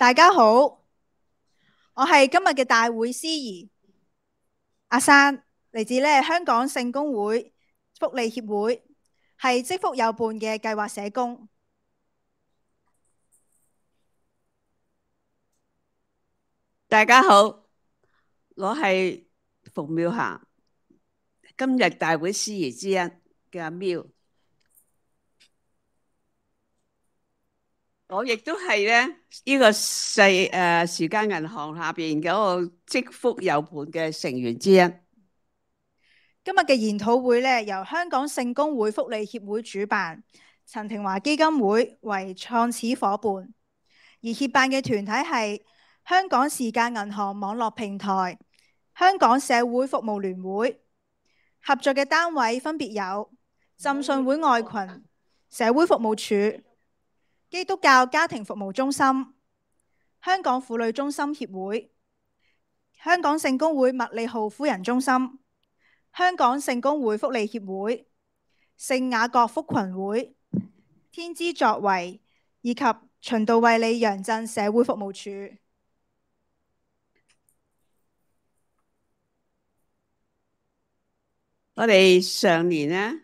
大家好，我係今日嘅大會司儀阿珊，嚟自香港聖公會福利協會，係積福有伴嘅計劃社工。大家好，我係馮妙霞，今日大會司儀之一嘅阿妙。我亦都係呢個時間銀行下邊嗰個積福有伴嘅成員之一。今日嘅研討會由香港聖公會福利協會主辦，陳庭華基金會為創始伙伴，而協辦嘅團體係香港時間銀行網絡平台、香港社會服務聯會，合作嘅單位分別有浸信會愛群、社會服務處、基督教家庭服務中心、香港婦女中心協會、香港聖公會麥理浩夫人中心、香港聖公會福利協會、聖雅各福群會、天之作為以及循道衛理楊震社會服務處。我哋上年呢，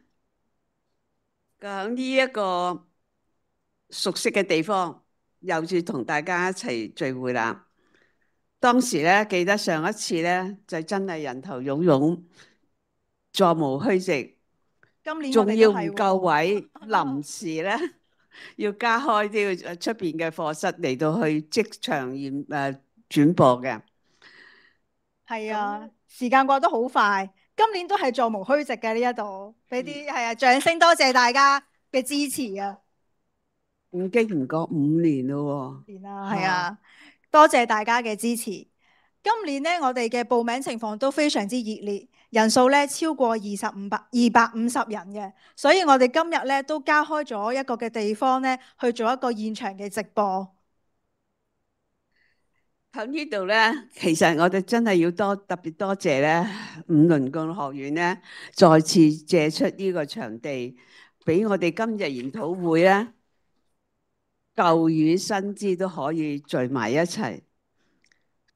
喺呢一個熟悉嘅地方，又住同大家一齊聚會啦。當時記得上一次就真係人頭湧湧，座無虛席。今年仲要唔夠位，臨時要加開啲出邊嘅課室嚟到去即場轉播嘅。係啊，時間過得好快，今年都係座無虛席嘅呢一度，俾啲係啊掌聲，多謝大家嘅支持啊！唔經唔覺5年咯喎。年啦，係啊，多謝大家嘅支持。今年我哋嘅報名情況都非常之熱烈，人數超過250人嘅，所以我哋今日都加開咗一個嘅地方去做一個現場嘅直播。喺呢度其實我哋真係要特別多謝五倫共學院再次借出呢個場地，俾我哋今日研討會舊與新知都可以聚埋一齊，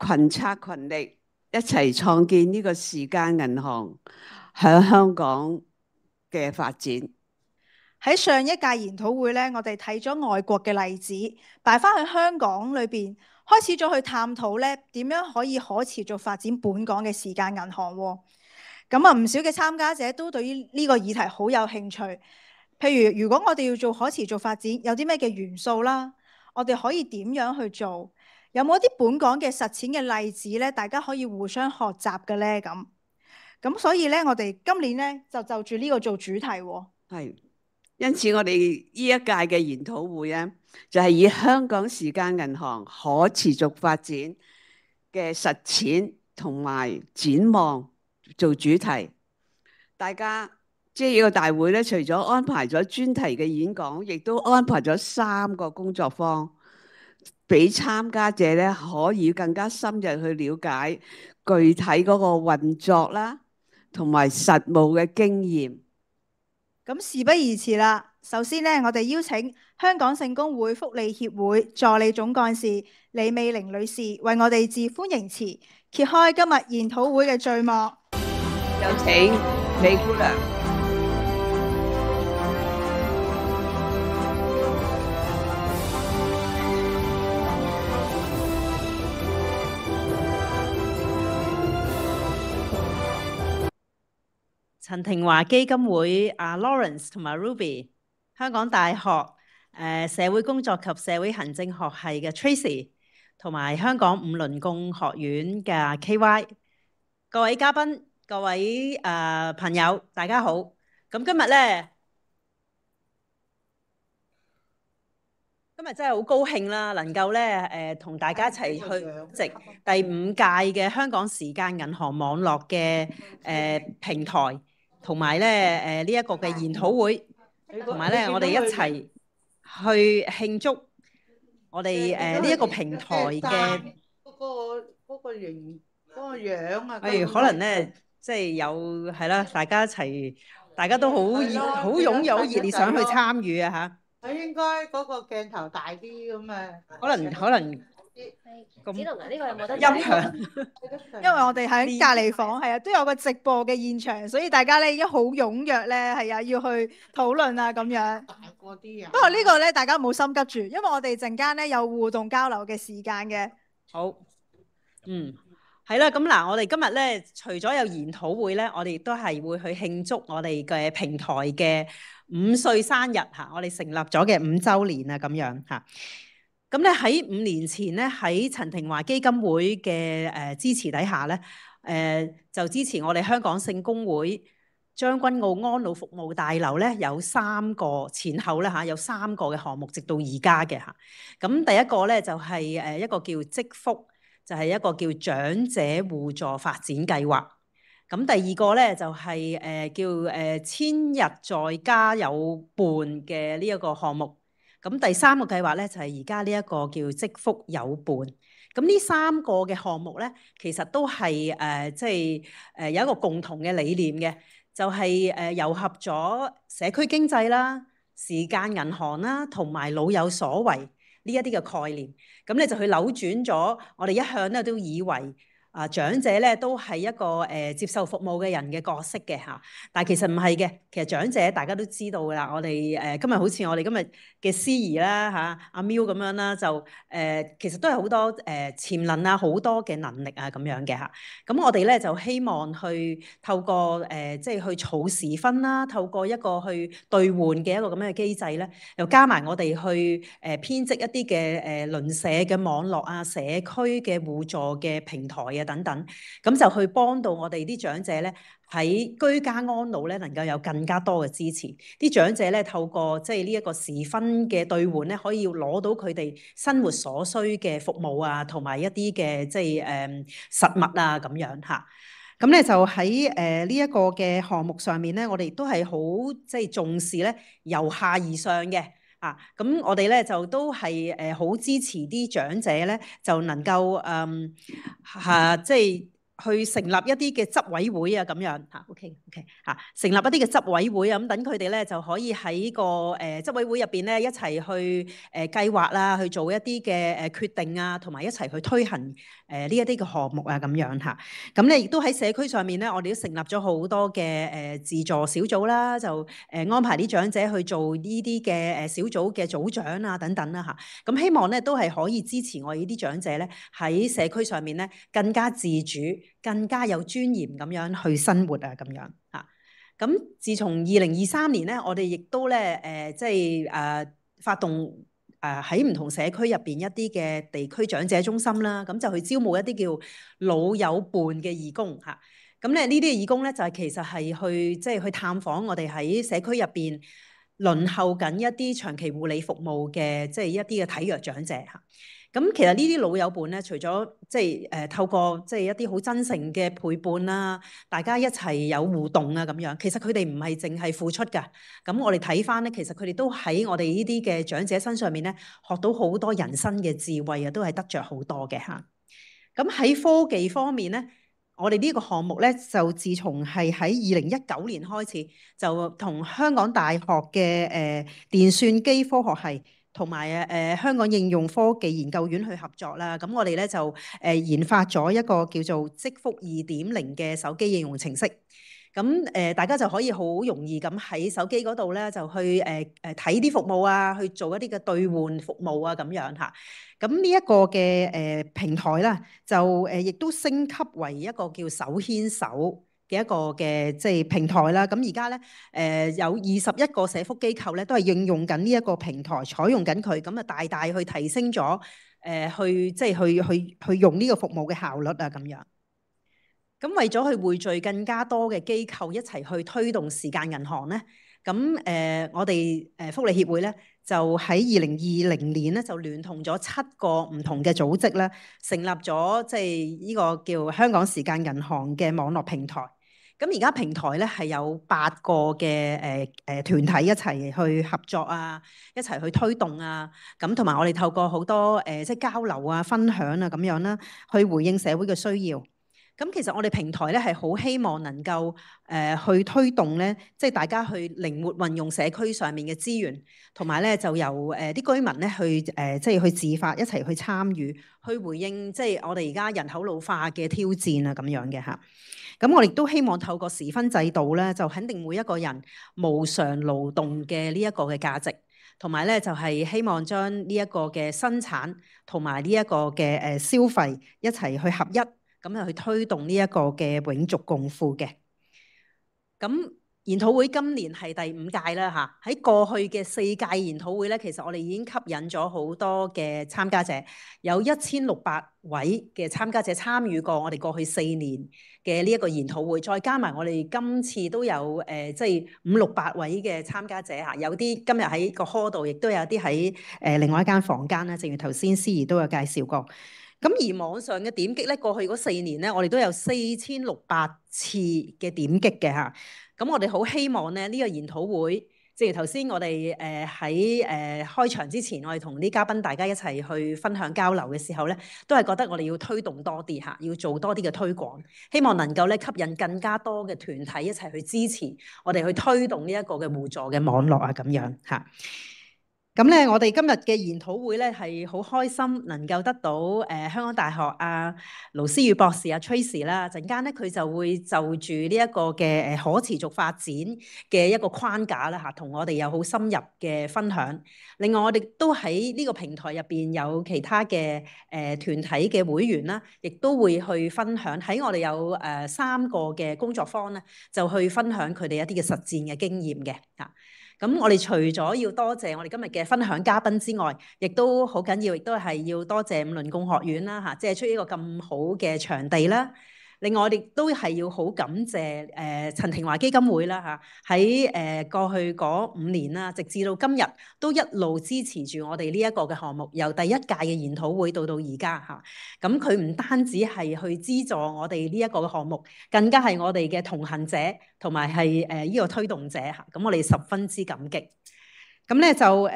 群策群力，一齊創建呢個時間銀行喺香港嘅發展。喺上一屆研討會我哋睇咗外國嘅例子，擺翻去香港裏邊，開始咗去探討點樣可以可持續發展本港嘅時間銀行。咁啊，唔少嘅參加者都對於呢個議題好有興趣。譬如，如果我哋要做可持續發展，有啲咩嘅元素啦？我哋可以點樣去做？有冇啲本港嘅實踐嘅例子大家可以互相學習嘅呢？咁所以我哋今年就住呢個做主題。係，因此我哋呢一屆嘅研討會就係以香港時間銀行可持續發展嘅實踐同埋展望做主題。大家即係呢個大會除咗安排咗專題嘅演講，亦都安排咗3個工作坊，俾參加者可以更加深入去了解具體嗰個運作啦，同埋實務嘅經驗。咁事不宜遲啦，首先我哋邀請香港聖公會福利協會助理總幹事李美玲女士為我哋致歡迎詞，揭開今日研討會嘅序幕。有請李姑娘。陳庭華基金會阿 Lawrence 同埋 Ruby， 香港大學社會工作及社會行政學系嘅 Tracy， 同埋香港五倫共學院嘅 KY， 各位嘉賓、各位朋友，大家好。咁今日真係好高興啦，能夠同大家一齊去席第5屆嘅香港時間銀行網絡嘅平台。同埋呢一個嘅研討會，同埋我哋一齊去慶祝我哋呢一個平台嘅嗰個形嗰個樣啊。可能即係有係啦，大家一齊，大家都好踴躍、好熱烈想去參與啊嚇。應該嗰個鏡頭大啲咁啊。可能咁子龍啊，呢個有冇得音響？因為我哋喺隔離房係啊，都有個直播嘅現場，所以大家咧已經好踴躍咧，係啊，要去討論啊咁樣。大過啲啊！不過呢個咧，大家唔好心急住，因為我哋陣間咧有互動交流嘅時間嘅。好，係啦，咁嗱，我哋今日咧，除咗有研討會咧，我哋亦都係會去慶祝我哋嘅平台嘅5歲生日嚇，我哋成立咗嘅5週年啊，咁樣嚇。咁咧喺5年前咧，喺陳庭華基金會嘅支持底下咧，就支持我哋香港聖公會將軍澳安老服務大樓咧有3個前後咧嚇，有3個嘅項目，直到而家嘅嚇。咁第一個咧就係一個叫積福，就係一個叫長者互助發展計劃。咁第二個咧就係叫千日在家有伴嘅呢一個項目。咁第3個計劃咧就係而家呢一個叫積福有伴。咁呢3個嘅項目咧，其實都係有一個共同嘅理念嘅，就係糅合咗社區經濟啦、時間銀行啦，同埋老有所為呢一啲嘅概念。咁咧就去扭轉咗我哋一向咧都以為長者咧都係一個接受服務嘅人嘅角色嘅嚇，但係其實唔係嘅。其實長者大家都知道㗎啦，我哋今日好似我哋今日嘅司儀啦嚇，阿 Miu 咁樣啦，就其實都係好多潛能啊，好多嘅能力啊咁樣嘅嚇。咁我哋咧就希望去透過即係去儲時分啦，透過一個去兌換嘅一個咁樣嘅機制咧，又加埋我哋去編織一啲嘅鄰舍嘅網絡啊、社區嘅互助嘅平台啊等等，咁就去幫到我哋啲長者咧喺居家安老咧能夠有更加多嘅支持。啲長者咧透過即係呢一個時分嘅兌換咧，可以攞到佢哋生活所需嘅服務啊，同埋一啲嘅即係實物啊咁樣嚇。咁咧就喺呢一個嘅項目上面咧，我哋亦都係好即係重視咧由下而上嘅。咁我哋咧就都係好支持啲長者咧，就能夠即係去成立一啲嘅執委會啊咁樣嚇。OK 嚇，成立一啲嘅執委會啊，咁等佢哋咧就可以喺個執委會入邊咧一齊去計劃啦，去做一啲嘅決定啊，同埋一齊去推行呢一啲嘅項目啊咁樣嚇。咁咧亦都喺社區上面咧，我哋都成立咗好多嘅自助小組啦，就安排啲長者去做呢啲嘅小組嘅組長啊等等啦嚇。咁希望咧都係可以支持我哋呢啲長者咧喺社區上面咧更加自主、更加有尊嚴咁樣去生活啊咁樣嚇。咁自從2023年咧，我哋亦都咧發動喺唔同社區入邊一啲嘅地區長者中心啦，咁就去招募一啲叫老友伴嘅義工嚇。咁咧呢啲義工咧就係其實係去即係去探訪我哋喺社區入邊輪候緊一啲長期護理服務嘅即係一啲嘅體弱長者嚇。咁其實呢啲老友伴咧，除咗即係透過即係一啲好真誠嘅陪伴啦，大家一齊有互動啊咁樣，其實佢哋唔係淨係付出㗎。咁我哋睇翻咧，其實佢哋都喺我哋呢啲嘅長者身上面咧，學到好多人生嘅智慧啊，都係得着好多嘅嚇。咁喺科技方面咧，我哋呢個項目咧，就自從係喺2019年開始，就同香港大學嘅電算機科學系，同埋香港應用科技研究院去合作啦。咁我哋咧就研發咗一個叫做積福2.0嘅手機應用程式。咁大家就可以好容易咁喺手機嗰度咧，就去睇啲服務啊，去做一啲嘅兌換服務啊咁樣嚇。咁呢一個嘅平台啦，就亦都升級為一個叫手牽手嘅一個嘅即係平台啦。咁而家咧有21個社福機構咧，都係應用緊呢一個平台，採用緊佢，咁啊大大去提升咗去即係去用呢個服務嘅效率啊咁樣。咁為咗去匯聚更加多嘅機構一齊去推動時間銀行咧，咁我哋福利協會咧就喺2020年咧就聯同咗7個唔同嘅組織咧，成立咗即係呢個叫香港時間銀行嘅網絡平台。咁而家平台咧係有8個嘅團體一齊去合作啊，一齊去推動啊。咁同埋我哋透過好多即係交流啊、分享啊咁樣啦，去回應社會嘅需要。咁咁其實我哋平台咧係好希望能夠去推動咧，即係大家去靈活運用社區上面嘅資源，同埋咧就由啲居民咧去即係去自發一齊去參與，去回應即係我哋而家人口老化嘅挑戰啊咁樣嘅嚇。咁我哋都希望透過時分制度咧，就肯定每一個人無償勞動嘅呢一個嘅價值，同埋咧就係希望將呢一個嘅生產同埋呢一個嘅消費一齊去合一，咁就去推動呢一個嘅永續共富嘅。咁研討會今年係第5屆啦嚇，喺過去嘅4屆研討會咧，其實我哋已經吸引咗好多嘅參加者，有1600位嘅參加者參與過我哋過去4年嘅呢一個研討會，再加埋我哋今次都有即係500-600位嘅參加者嚇，有啲今日喺個 hall 度，亦都有啲喺另外一間房間啦，正如頭先司儀都有介紹過。咁而網上嘅點擊咧，過去嗰4年咧，我哋都有4600次嘅點擊嘅嚇。咁我哋好希望咧，呢個研討會，正如頭先我哋喺開場之前，我哋同啲嘉賓大家一齊去分享交流嘅時候咧，都係覺得我哋要推動多啲嚇，要做多啲嘅推廣，希望能夠咧吸引更加多嘅團體一齊去支持我哋去推動呢一個嘅互助嘅網絡啊咁樣嚇。咁咧，我哋今日嘅研討會咧係好開心，能夠得到香港大學盧思宇博士Tracy 啦，陣間咧佢就會就住呢一個嘅可持續發展嘅一個框架啦嚇，同我哋有好深入嘅分享。另外，我哋都喺呢個平台入邊有其他嘅團體嘅會員啦，亦都會去分享。喺我哋有3個嘅工作坊咧，就去分享佢哋一啲嘅實戰嘅經驗嘅嚇。咁我哋除咗要多謝我哋今日嘅分享嘉賓之外，亦都好緊要，亦都係要多謝五倫共學院啦嚇，即係出呢個咁好嘅場地啦。另外我哋都係要好感謝陳庭華基金會啦嚇，喺過去嗰5年啦，直至到今日都一路支持住我哋呢一個嘅項目，由第1屆嘅研討會到而家嚇。咁佢唔單止係去資助我哋呢一個嘅項目，更加係我哋嘅同行者，同埋係呢個推動者嚇。咁我哋十分之感激。咁咧就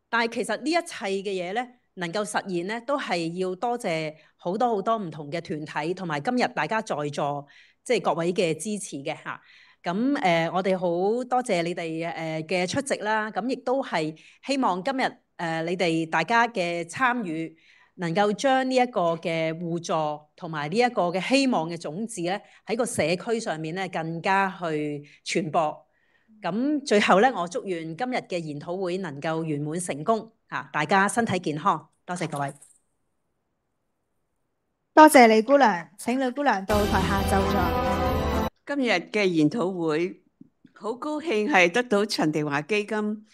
但係其實呢一切嘅嘢咧，能夠實現咧，都係要多謝好多唔同嘅團體，同埋今日大家在座即係各位嘅支持嘅嚇。咁我哋好多謝你哋嘅出席啦。咁亦都係希望今日你哋大家嘅參與，能夠將呢一個嘅互助同埋呢一個嘅希望嘅種子咧，喺個社區上面咧更加去傳播。咁最後咧，我祝願今日嘅研討會能夠圓滿成功嚇，大家身體健康。多謝各位。多謝李姑娘，請李姑娘到台下就座。今日嘅研討會好高興係得到陳庭華基金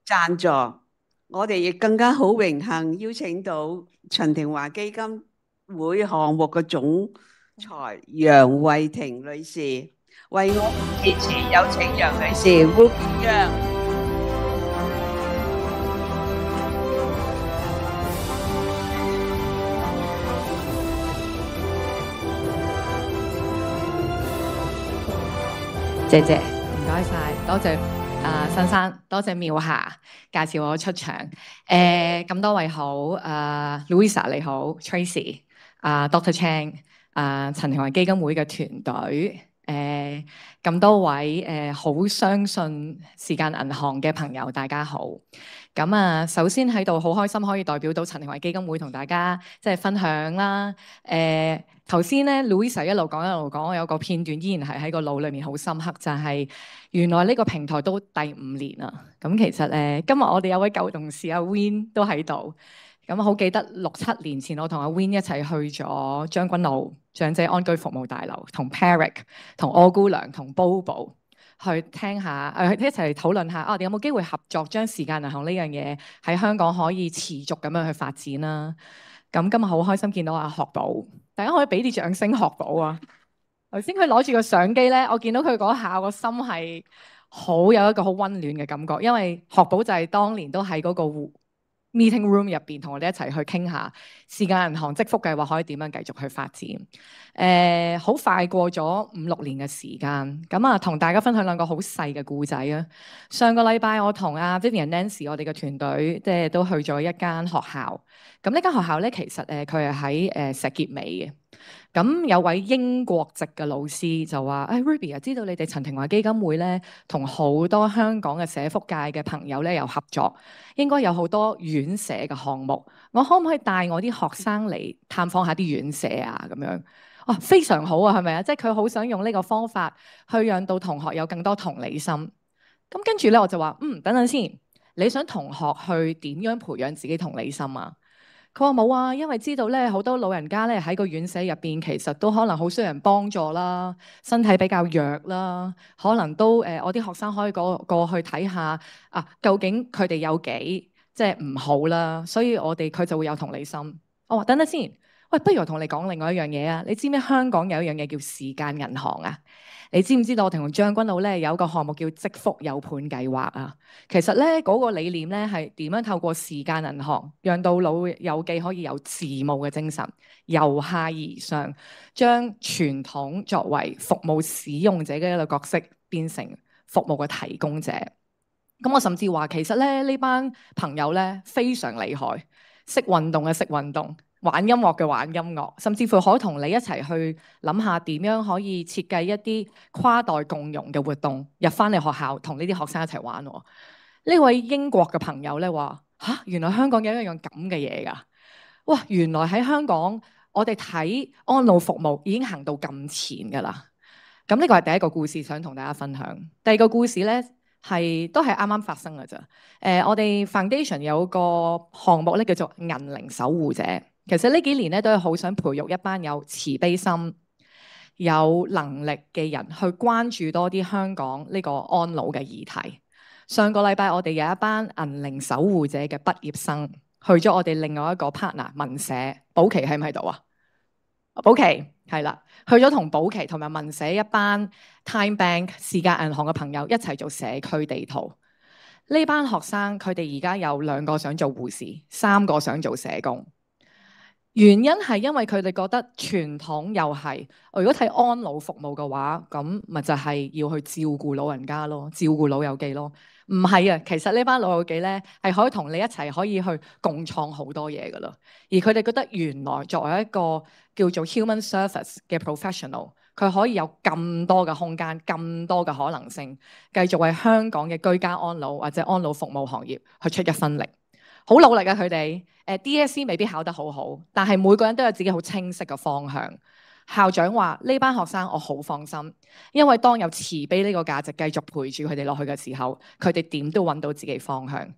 贊助，我哋亦更加好榮幸邀請到陳庭華基金會項目嘅總裁楊慧婷女士為我們致辭，有請楊女士。楊謝謝，唔該晒，多謝新生，多謝妙霞介紹我出場。咁多位好，Louisa 你好 ，Tracy Dr. Chang 陳庭華基金會嘅團隊，咁多位好相信時間銀行嘅朋友，大家好。咁首先喺度好開心可以代表到陳庭華基金會同大家即係分享啦。頭先咧 Louisa 一路講，我有個片段依然係喺個腦裏面好深刻，就係原來呢個平台都第5年啦。咁其實今日我哋有位舊同事阿 Win 都喺度。咁好記得6-7年前我同阿 Win 一齊去咗將軍澳長者安居服務大樓，同 Peric、同柯姑娘、同 Bobo 去聽下，一齊討論下我哋有冇機會合作，將時間銀行呢樣嘢喺香港可以持續咁樣去發展啦。咁今日好開心見到阿學寶，大家可以俾啲掌聲學寶啊！頭先佢攞住個相機咧，我見到佢嗰下個心係好有一個好溫暖嘅感覺，因為學寶就係當年都喺嗰個meeting room 入邊同我哋一齊去傾下時間銀行積福計劃可以點樣繼續去發展。好快過咗5-6年嘅時間，咁同大家分享2個好細嘅故仔啊。上個禮拜我同阿 Vivian Nancy 我哋嘅團隊即係都去咗一間學校。咁呢間學校咧，其實佢係喺石硤尾嘅。咁有位英國籍嘅老師就話：Ruby 啊，知道你哋陳庭華基金會咧，同好多香港嘅社福界嘅朋友咧有合作，應該有好多院舍嘅項目。我可唔可以帶我啲學生嚟探訪下啲院舍啊？咁樣，哇，非常好啊，係咪啊？即係佢好想用呢個方法去讓到同學有更多同理心。咁跟住咧，我就話：等等先，你想同學去點樣培養自己同理心啊？佢話冇啊，因為知道咧好多老人家咧喺個院舍入邊，其實都可能好需要人幫助啦，身體比較弱啦，可能都我啲學生可以過去睇下啊，究竟佢哋有幾即係唔好啦，所以佢就會有同理心。我話等等先，喂，不如我同你講另外一樣嘢啊！你知唔知香港有一樣嘢叫時間銀行啊？你知唔知道我同將軍澳咧有一個項目叫積福有伴計劃啊？其實咧嗰個理念咧係點樣透過時間銀行，讓到老友記可以有自務嘅精神，由下而上，將傳統作為服務使用者嘅一個角色，變成服務嘅提供者。咁我甚至話，其實咧呢班朋友咧非常厲害，識運動嘅識運動，玩音樂嘅玩音樂，甚至乎可以同你一齊去諗下點樣可以設計一啲跨代共融嘅活動，入翻嚟學校同呢啲學生一齊玩喎。呢位英國嘅朋友咧話：嚇，原來香港有一樣咁嘅嘢㗎！哇，原來喺香港我哋睇安老服務已經行到咁前㗎啦。咁呢個係第一個故事想同大家分享。第二個故事咧都係啱啱發生㗎咋。我哋 Foundation 有個項目咧叫做銀齡守護者。其實呢幾年咧都係好想培育一班有慈悲心、有能力嘅人去關注多啲香港呢個安老嘅議題。上個禮拜我哋有一班銀齡守護者嘅畢業生去咗我哋另外一個 partner 民社，寶琪喺唔喺度啊？寶琪係啦，去咗同寶琪同埋民社一班 Time Bank 時間銀行嘅朋友一齊做社區地圖。呢班學生佢哋而家有2個想做護士，3個想做社工。原因係因為佢哋覺得傳統又係，如果睇安老服務嘅話，咁咪就係要去照顧老人家咯，照顧老友記咯。唔係啊，其實呢班老友記咧係可以同你一齊可以去共創好多嘢噶咯。而佢哋覺得原來作為一個叫做 human service 嘅 professional， 佢可以有咁多嘅空間、咁多嘅可能性，繼續為香港嘅居家安老或者安老服務行業去出一分力。好努力啊！佢哋DSE 未必考得好好，但係每個人都有自己好清晰嘅方向。校長話：呢班學生我好放心，因為當有慈悲呢個價值繼續陪住佢哋落去嘅時候，佢哋點都揾到自己方向。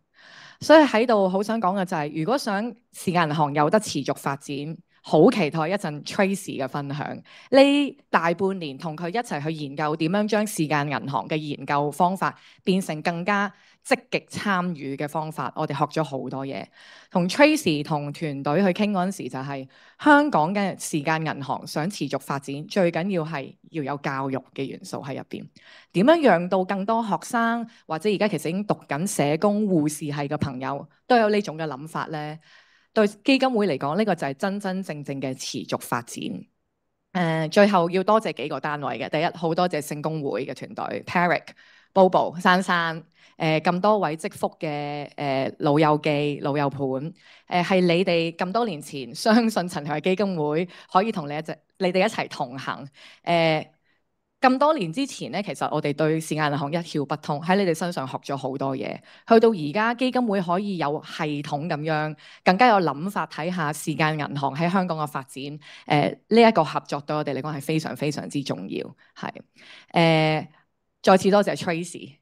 所以喺度好想講嘅就係，如果想時間銀行有得持續發展，好期待一陣 Tracy 嘅分享。呢大半年同佢一齊去研究點樣將時間銀行嘅研究方法變成更加積極參與嘅方法，我哋學咗好多嘢。同 Tracy 同團隊去傾嗰陣時，就係香港嘅時間銀行想持續發展，最緊要係要有教育嘅元素喺入邊。點樣讓到更多學生或者而家其實已經讀緊社工、護士系嘅朋友都有呢種嘅諗法呢？對基金會嚟講，呢個就係真真正正嘅持續發展。最後要多謝幾個單位嘅，第一好多謝聖公會嘅團隊 ，Patrick、Bobo、珊珊。咁多位積福嘅老友記、老友伴，係你哋咁多年前相信陳庭華基金會可以同你哋一齊同行。咁多年之前咧，其實我哋對時間銀行一竅不通，喺你哋身上學咗好多嘢。去到而家基金會可以有系統咁樣，更加有諗法睇下時間銀行喺香港嘅發展。呢一個合作對我哋嚟講係非常非常之重要，係再次多謝 Tracy。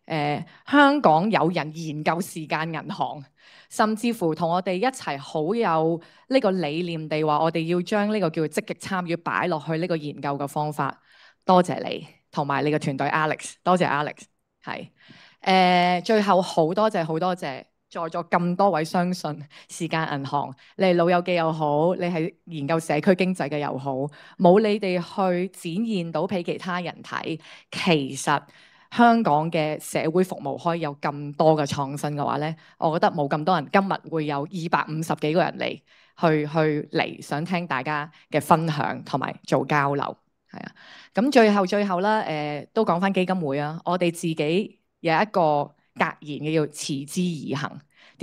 香港有人研究時間銀行，甚至乎同我哋一齊好有呢個理念地話，我哋要將呢個叫做積極參與擺落去呢個研究嘅方法。多謝你同埋你嘅團隊 Alex， 多謝 Alex。係最後好多謝在座咁多位相信時間銀行，你係老友記又好，你係研究社區經濟嘅又好，冇你哋去展現到俾其他人睇，其實香港嘅社會服務可以有咁多嘅創新嘅話咧，我覺得冇咁多人今日會有250幾個人嚟去嚟想聽大家嘅分享同埋做交流。係啊，咁最後啦，都講翻基金會啊，我哋自己有一個格言嘅叫持之以恆。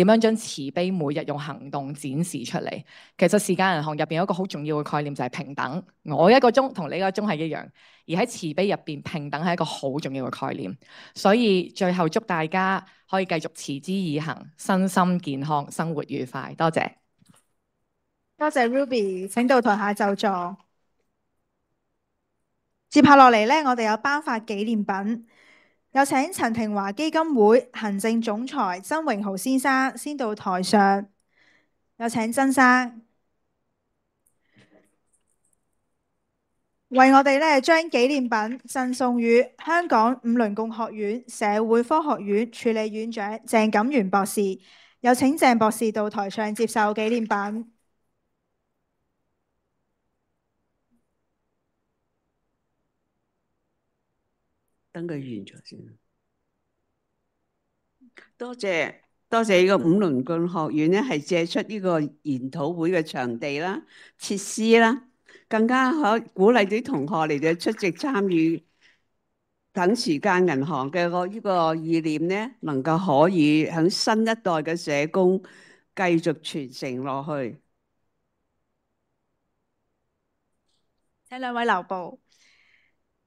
點樣將慈悲每日用行動展示出嚟。其實時間銀行入邊有一個好重要嘅概念就係平等，我1個鐘同你1個鐘係一樣，而喺慈悲入邊平等係一個好重要嘅概念。所以最後祝大家可以繼續持之以恆，身心健康，生活愉快。多謝。多謝 Ruby， 請到台下就座。接下落嚟呢，我哋有頒發紀念品，有請陳庭華基金會行政總裁曾榮豪先生先到台上，有請曾生為我哋呢將紀念品贈送予香港五倫共學院社會科學院助理院長鄭錦元博士，有請鄭博士到台上接受紀念品。等佢完咗先。多謝呢個五倫共學院咧，係借出呢個研討會嘅場地啦、設施啦，更加可鼓勵啲同學嚟到出席參與，等時間銀行嘅呢個意念咧，能夠可以喺新一代嘅社工繼續傳承落去。請兩位留步。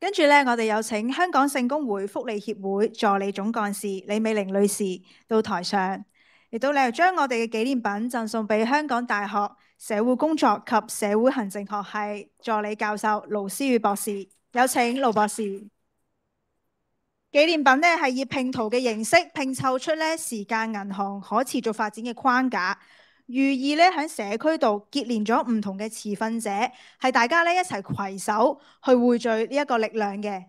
跟住呢，我哋有請香港聖公會福利協會助理總幹事李美玲女士到台上，亦都嚟將我哋嘅紀念品贈送俾香港大學社會工作及社會行政學系助理教授盧思宇博士。有請盧博士。紀念品呢係以拼圖嘅形式拼湊出呢時間銀行可持續發展嘅框架。寓意咧喺社區度結連咗唔同嘅持份者，係大家咧一齊攜手去匯聚呢一個力量嘅。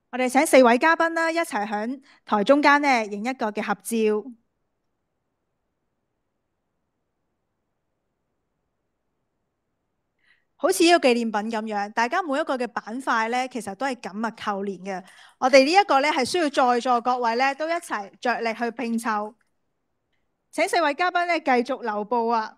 我哋請4位嘉賓啦，一齊喺台中間咧影一個嘅合照。好似呢個紀念品咁樣，大家每一個嘅板塊咧，其實都係緊密扣連嘅。我哋呢一個咧係需要在座各位咧都一齊着力去拼湊。請4位嘉賓咧繼續留步啊！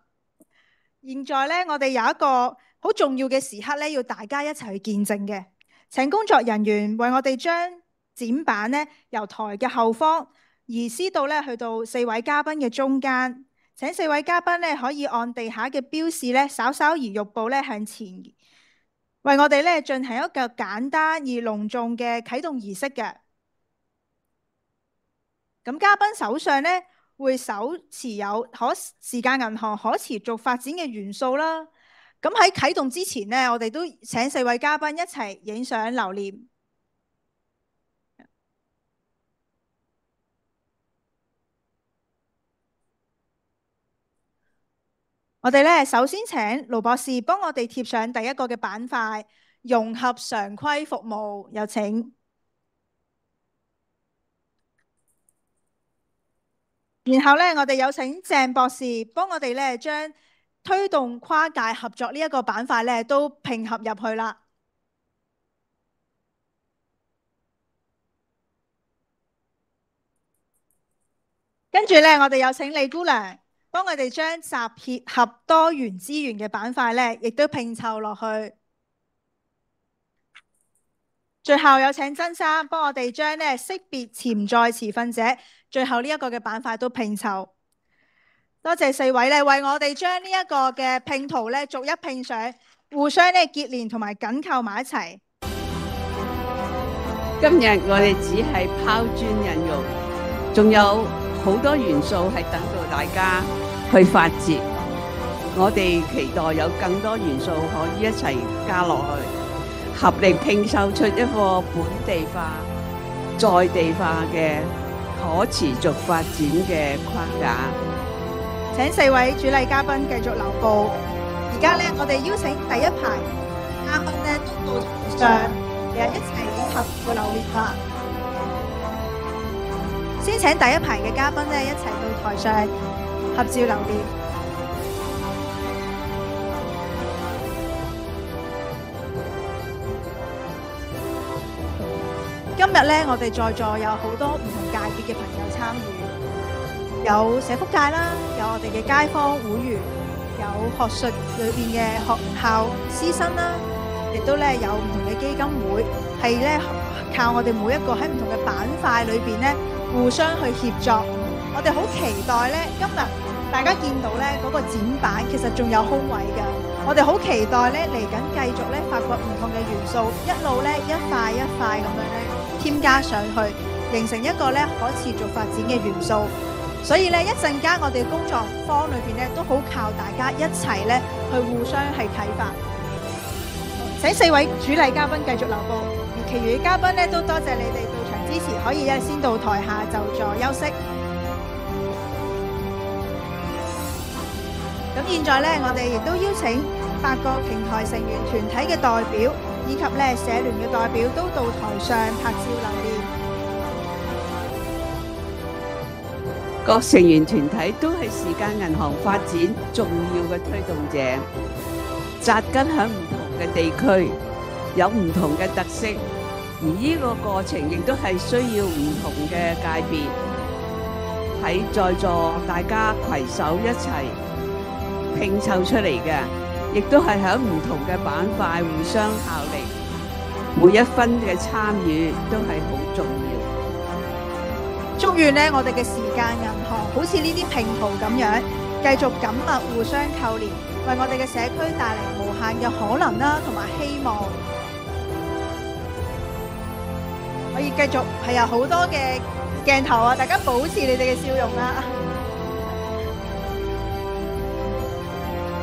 現在咧，我哋有一個好重要嘅時刻咧，要大家一齊去見證嘅。請工作人員為我哋將展板咧由台嘅後方移師到咧去到4位嘉賓嘅中間。請4位嘉賓咧可以按地下嘅標示咧稍稍移玉步咧向前，為我哋咧進行一個簡單而隆重嘅啟動儀式嘅。咁嘉賓手上咧會手持有時間銀行可持續發展嘅元素啦。咁喺啟動之前呢，我哋都請4位嘉賓一齊影相留念。我哋咧首先請盧博士幫我哋貼上第一個嘅板塊，融合常規服務，有請。然後咧，我哋有請鄭博士幫我哋咧將推動跨界合作呢一個板塊咧都拼合入去啦。跟住咧，我哋有請李姑娘幫我哋將集結合多元資源嘅板塊咧，亦都拼湊落去。最後有請曾生幫我哋將咧識別潛在持份者最後呢一個嘅板塊都拼湊。多謝4位咧，為我哋將呢一個嘅拼圖咧逐一拼上，互相咧結連同埋緊扣埋一齊。今日我哋只係拋磚引玉，仲有好多元素係等到大家去發掘。我哋期待有更多元素可以一齊加落去。合力拼湊出一個本地化、在地化嘅可持續發展嘅框架。請4位主禮嘉賓繼續留步。而家咧，我哋邀請第一排嘉賓咧都到台上，一齊合照留念啦。先請第一排嘅嘉賓咧一齊到台上合照留念。今日咧，我哋在座有好多唔同界別嘅朋友參與，有社福界啦，有我哋嘅街坊會員，有學術裏邊嘅學校師生啦，亦都咧有唔同嘅基金會，係咧靠我哋每一個喺唔同嘅板塊裏邊咧互相去協作。我哋好期待咧，今日大家見到咧嗰個展板其實仲有空位㗎。我哋好期待咧嚟緊繼續咧發掘唔同嘅元素，一路咧一塊一塊咁樣咧添加上去，形成一個咧可持續發展嘅元素。所以咧一陣間我哋工作坊裏邊咧都好靠大家一齊咧去互相係啟發。請4位主禮嘉賓繼續留步，而其餘嘅嘉賓咧都多謝你哋到場支持，可以先到台下就座休息。咁現在咧，我哋亦都邀請8個平台成員團體嘅代表，以及咧社聯嘅代表都到台上拍照留念。各成員團體都係時間銀行發展重要嘅推動者，扎根喺唔同嘅地區，有唔同嘅特色，而呢個過程亦都係需要唔同嘅界別喺在座大家攜手一齊拼湊出嚟嘅，亦都係喺唔同嘅板塊互相效力，每一分嘅參與都係好重要。祝願咧我哋嘅時間銀行好似呢啲拼圖咁樣，繼續緊密互相扣連，為我哋嘅社區帶嚟無限嘅可能啦，同埋希望。可以繼續係有好多嘅鏡頭啊！大家保持你哋嘅笑容啦。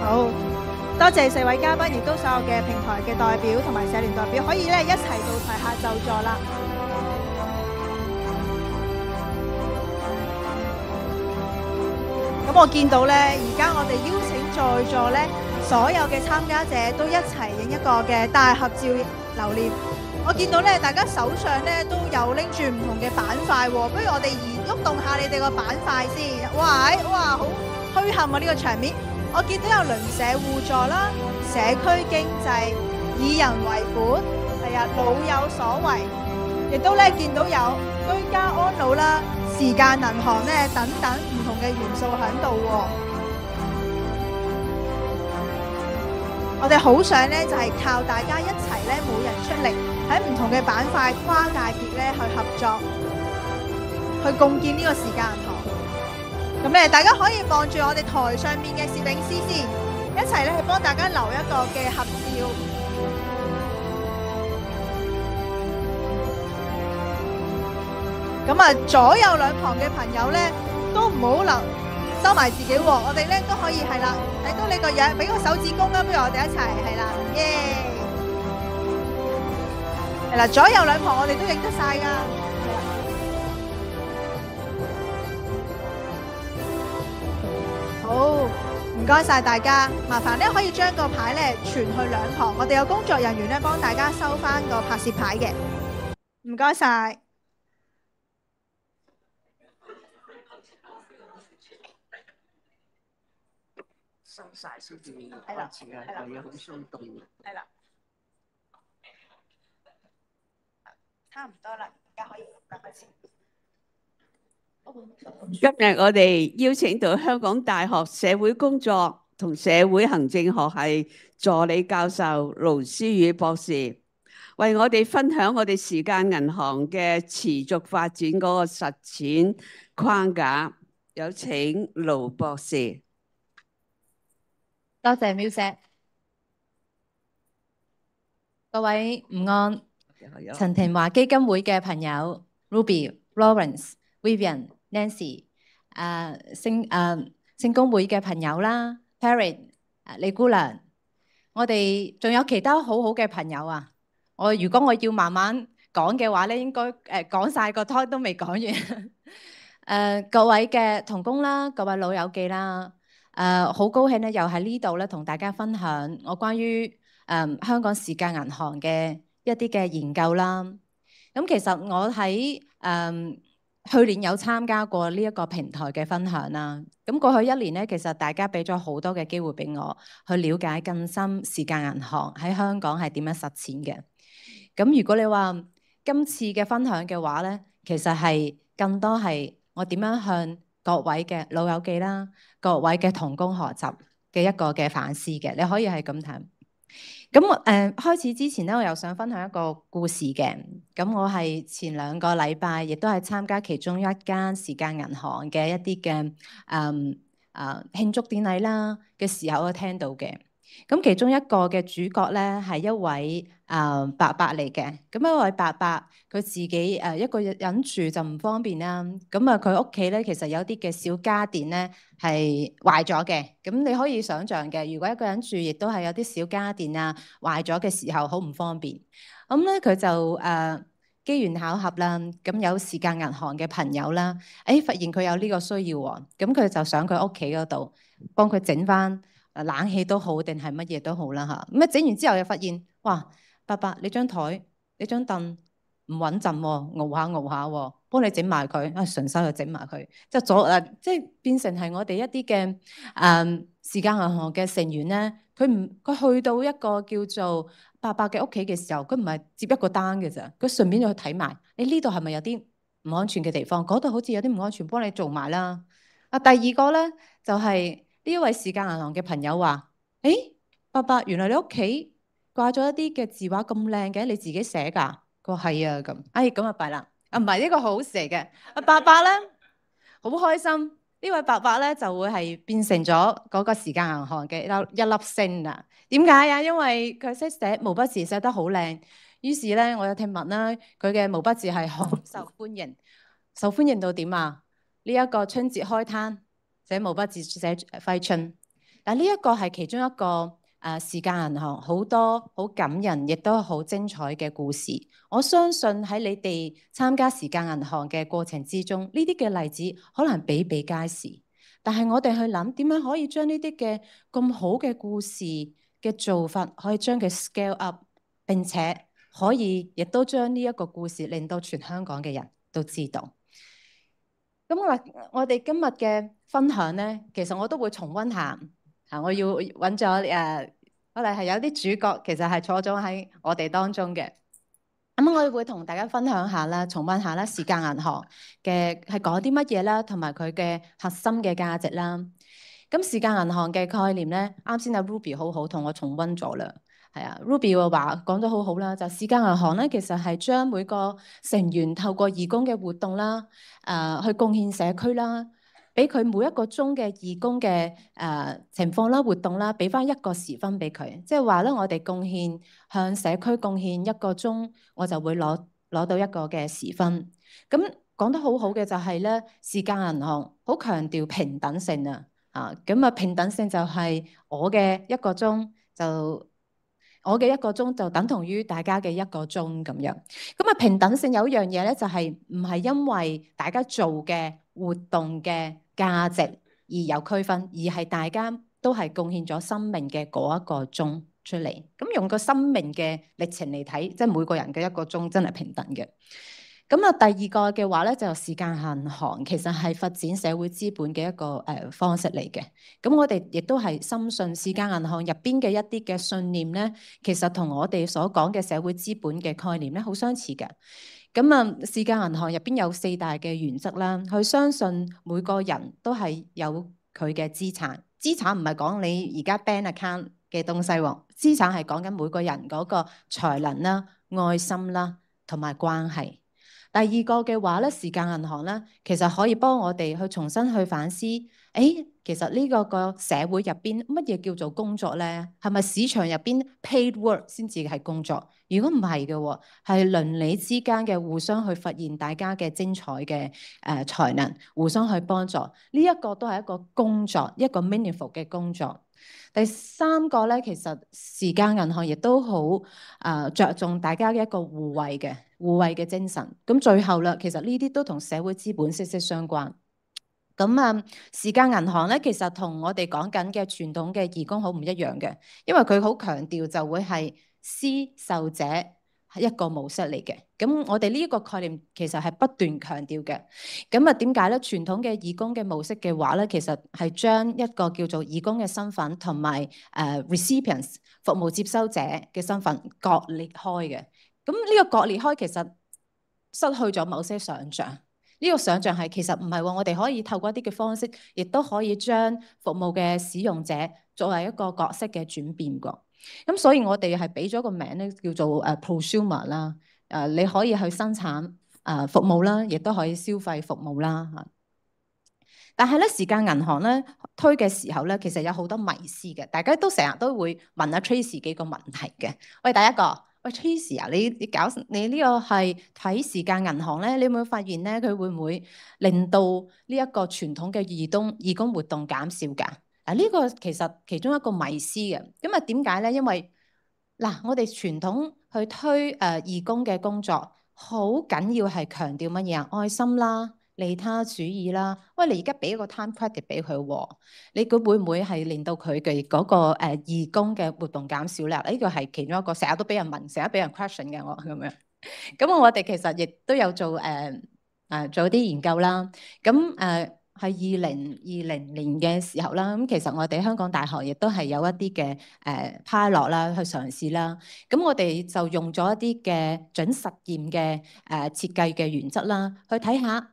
好，多謝4位嘉賓，亦都所有嘅平台嘅代表同埋社聯代表，可以咧一齊到台下就座啦。咁我見到咧，而家我哋邀請在座咧所有嘅參加者都一齊影一個嘅大合照留念。我見到咧，大家手上咧都有拎住唔同嘅板塊喎，不如我哋喐動下你哋個板塊先。哇，好墟冚啊！呢個場面，我見到有鄰舍互助啦、社區經濟、以人為本，係啊，老有所為，亦都咧見到有居家安老啦、時間銀行咧等等唔同嘅元素喺度喎。我哋好想咧，就係靠大家一齊咧，每人出力喺唔同嘅板塊、跨界別咧去合作，去共建呢個時間銀行。咁咧，大家可以望住我哋台上面嘅攝影師先，一齊咧去幫大家留一個嘅合照。咁啊，左右兩旁嘅朋友咧，都唔好留收埋自己喎。我哋咧都可以係啦，睇到你個樣，俾個手指公啦，不如我哋一齊係啦，耶！係啦，左右兩旁我哋都影得晒㗎。好，唔該晒大家，麻煩咧可以將個牌咧傳去兩旁，我哋有工作人員咧幫大家收翻個拍攝牌嘅，唔該晒。收晒先至開始啊，又要好鬆動。係啦，差唔多啦，而家可以開始。今日我哋邀請到香港大學社會工作同社會行政學系助理教授盧思宇博士，為我哋分享我哋時間銀行嘅持續發展嗰個實踐框架。有請盧博士。多謝 Music， 各位午安。陳庭華基金會嘅朋友 Ruby、Lawrence、Vivian、Nancy， 聖公會嘅朋友啦 ，Perry、李姑娘，我哋仲有其他好好嘅朋友啊！如果我要慢慢講嘅話咧，應該講晒個 talk 都未講完。各位嘅同工啦，各位老友記啦。好高興咧，又喺呢度咧同大家分享我關於香港時間銀行嘅一啲嘅研究啦。咁其實我喺去年有參加過呢一個平台嘅分享啦。咁過去1年咧，其實大家俾咗好多嘅機會俾我去了解更深時間銀行喺香港係點樣實踐嘅。咁如果你話今次嘅分享嘅話咧，其實係更多係我點樣向各位嘅老友記啦，各位嘅同工學習嘅一個嘅反思嘅，你可以係咁睇。咁開始之前咧，我又想分享一個故事嘅。咁我係前2個禮拜，亦都係參加其中一間時間銀行嘅一啲嘅慶祝典禮啦嘅時候，我聽到嘅。咁其中一個嘅主角咧係一位伯伯嚟嘅。咁一位伯伯佢自己一個人住就唔方便啦。咁啊佢屋企咧其實有啲嘅小家電咧係壞咗嘅。咁你可以想像嘅，如果一個人住，亦都係有啲小家電啊壞咗嘅時候，好唔方便。咁咧佢就機緣巧合啦，咁有時間銀行嘅朋友啦，發現佢有呢個需要喎，咁佢就上佢屋企嗰度幫佢整翻冷氣都好，定係乜嘢都好啦嚇。咁整完之後又發現，哇！伯伯你張台、你張凳唔穩陣喎，熬下熬下喎，幫你整埋佢，順手又整埋佢，即係即係變成係我哋一啲嘅時間銀行嘅成員咧，佢去到一個叫做伯伯嘅屋企嘅時候，佢唔係接一個單嘅咋，佢順便就去睇埋，你呢度係咪有啲唔安全嘅地方？嗰度好似有啲唔安全，幫你做埋啦。第二個咧就係呢一位時間銀行嘅朋友話：伯伯，原來你屋企掛咗一啲嘅字畫咁靚嘅，你自己寫㗎？佢話係啊，咁，咁啊弊啦，唔係呢個好事嚟嘅。伯伯咧好開心，呢位伯伯咧就會係變成咗嗰個時間銀行嘅一粒星啦。點解啊？因為佢識寫毛筆字寫得好靚，於是咧我有聽聞啦，佢嘅毛筆字係好受歡迎，受歡迎到點啊？呢一個春節開攤寫毛筆字寫揮春，但呢一個係其中一個時間銀行好多好感人，亦都好精彩嘅故事。我相信喺你哋參加時間銀行嘅過程之中，呢啲嘅例子可能比比皆是。但係我哋去諗點樣可以將呢啲嘅咁好嘅故事嘅做法，可以將佢 scale up， 並且可以亦都將呢一個故事令到全香港嘅人都知道。咁我哋今日嘅分享咧，其實我都會重溫下。我要揾咗可能係有啲主角，其實係坐咗喺我哋當中嘅。咁我會同大家分享下啦，重溫下啦，時間銀行嘅係講啲乜嘢啦，同埋佢嘅核心嘅價值啦。咁時間銀行嘅概念咧，啱先阿 Ruby 好好同我重溫咗啦。係啊 ，Ruby 嘅話講得好好啦，就時間銀行咧，其實係將每個成員透過義工嘅活動啦，去貢獻社區啦，俾佢每一個鐘嘅義工嘅情況啦、活動啦，俾翻1個時分俾佢。即係話咧，我哋貢獻向社區貢獻1個鐘，我就會攞到1個嘅時分。咁講得好好嘅就係咧，時間銀行好強調平等性啊！咁啊，平等性就係我嘅1個鐘我嘅1個鐘就等同於大家嘅1個鐘咁樣。咁啊，平等性有一樣嘢咧，就係唔係因為大家做嘅活動嘅價值而有區分，而係大家都係貢獻咗生命嘅嗰1個鐘出嚟。咁用個生命嘅歷程嚟睇，即係每個人嘅1個鐘真係平等嘅。咁啊，第二個嘅話咧，就時間銀行其實係發展社會資本嘅一個方式嚟嘅。咁我哋亦都係深信時間銀行入邊嘅一啲嘅信念咧，其實同我哋所講嘅社會資本嘅概念咧，好相似嘅。咁啊，時間銀行入邊有4大嘅原則啦，佢相信每個人都係有佢嘅資產。資產唔係講你而家 bank account 嘅東西喎，資產係講緊每個人嗰個才能啦、愛心啦同埋關係。第二個嘅話咧，時間銀行咧，其實可以幫我哋去重新去反思，其實呢個社會入邊乜嘢叫做工作咧？係咪市場入邊 paid work 先至係工作？如果唔係嘅喎，係鄰里之間嘅互相去發現大家嘅精彩嘅才能，互相去幫助，呢一個都係一個工作，一個 meaningful 嘅工作。第三個咧，其實時間銀行亦都好着重大家嘅一個互惠嘅精神。咁最後啦，其實呢啲都同社會資本息息相關。咁啊，時間銀行咧，其實同我哋講緊嘅傳統嘅義工好唔一樣嘅，因為佢好強調就會係施受者一個模式嚟嘅。咁我哋呢一個概念其實係不斷強調嘅。咁啊，點解咧？傳統嘅義工嘅模式嘅話咧，其實係將一個叫做義工嘅身份同埋recipients 服務接收者嘅身份割裂開嘅。咁呢個割裂開其實失去咗某些想像。呢個想像係其實唔係喎，我哋可以透過一啲嘅方式，亦都可以將服務嘅使用者作為一個角色嘅轉變過。咁所以我哋係俾咗個名咧，叫做prosumer 啦。你可以去生產服務啦，亦都可以消費服務啦嚇。但係咧，時間銀行咧推嘅時候咧，其實有好多迷思嘅，大家都成日都會問阿 Tracy 幾個問題嘅。喂，第一個，喂 Tracy 啊，你呢個係睇時間銀行咧，你有冇發現咧，佢會唔會令到呢一個傳統嘅義工活動減少㗎？呢個其實其中一個迷思嘅。咁啊點解咧？因為嗱，我哋傳統去推義工嘅工作，好緊要係強調乜嘢啊？愛心啦。利他主義啦，喂！你而家俾一個 time credit 俾佢喎，你佢會唔會係令到佢嘅嗰個義工嘅活動減少咧？呢個係其中一個，成日都俾人問，成日俾人 question 嘅我咁樣。咁我哋其實亦都有做做啲研究啦。咁係2020年嘅時候啦，咁其實我哋香港大學亦都係有一啲嘅pilot啦，去嘗試啦。咁我哋就用咗一啲嘅準實驗嘅設計嘅原則啦，去睇下，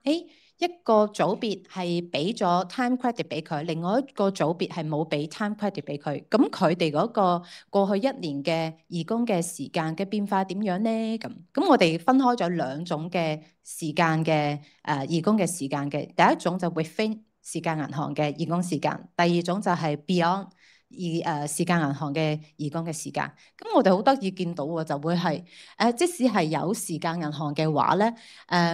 一個組別係俾咗 time credit 俾佢，另外一個組別係冇俾 time credit 俾佢。咁佢哋嗰個過去1年嘅義工嘅時間嘅變化點樣咧？咁我哋分開咗2種嘅時間嘅義工嘅時間嘅。第一種就 within 時間銀行嘅義工時間，第二種就係 beyond 時間銀行嘅義工嘅時間。咁我哋好得意見到喎，就會係即使係有時間銀行嘅話咧，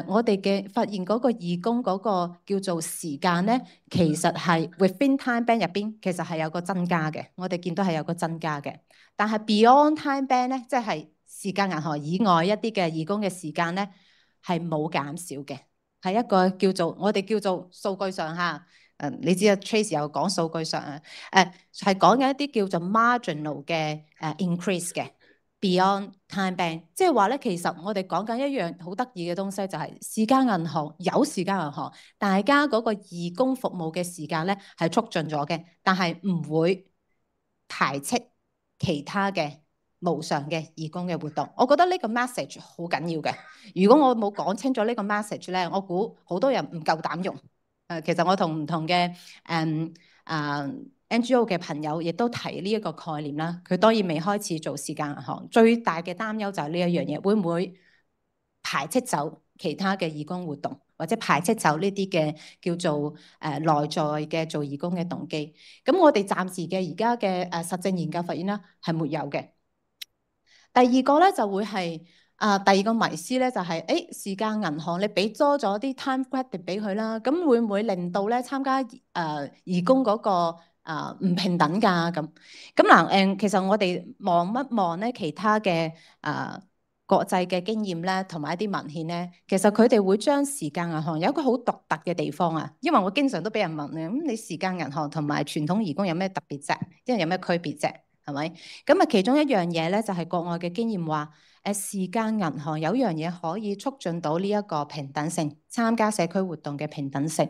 我哋嘅發現嗰個義工嗰個叫做時間咧，其實係 within time band 入邊，其實係有個增加嘅。我哋見到係有個增加嘅，但係 beyond time band 咧，即係時間銀行以外一啲嘅義工嘅時間咧，係冇減少嘅，係一個叫做我哋叫做數據上下。你知啊 Tracy 又講數據上係講緊一啲叫做 marginal 嘅increase 嘅 beyond time band，即係話咧，其實我哋講緊一樣好得意嘅東西，就係時間銀行有時間銀行，大家嗰個義工服務嘅時間咧係促進咗嘅，但係唔會排斥其他嘅無償嘅義工嘅活動。我覺得呢個 message 好緊要嘅。如果我冇講清楚呢個 message 咧，我估好多人唔夠膽用。其實我同唔同嘅NGO 嘅朋友亦都提呢一個概念啦。佢當然未開始做時間銀行，最大嘅擔憂就係呢一樣嘢，會唔會排斥走其他嘅義工活動，或者排斥走呢啲嘅叫做內在嘅做義工嘅動機？咁我哋暫時嘅而家嘅實證研究發現啦，係沒有嘅。第二個咧就會係。第二個迷思咧就係，時間銀行你俾多咗啲 time credit 俾佢啦，咁會唔會令到咧參加義工嗰個唔平等㗎？咁嗱其實我哋望一望咧其他嘅國際嘅經驗咧，同埋一啲文獻咧，其實佢哋會將時間銀行有一個好獨特嘅地方啊，因為我經常都俾人問咧，咁你時間銀行同埋傳統義工有咩特別啫？即係有咩區別啫？係咪？咁其中一樣嘢咧就係國外嘅經驗話。時間銀行有樣嘢可以促進到呢一個平等性，參加社區活動嘅平等性。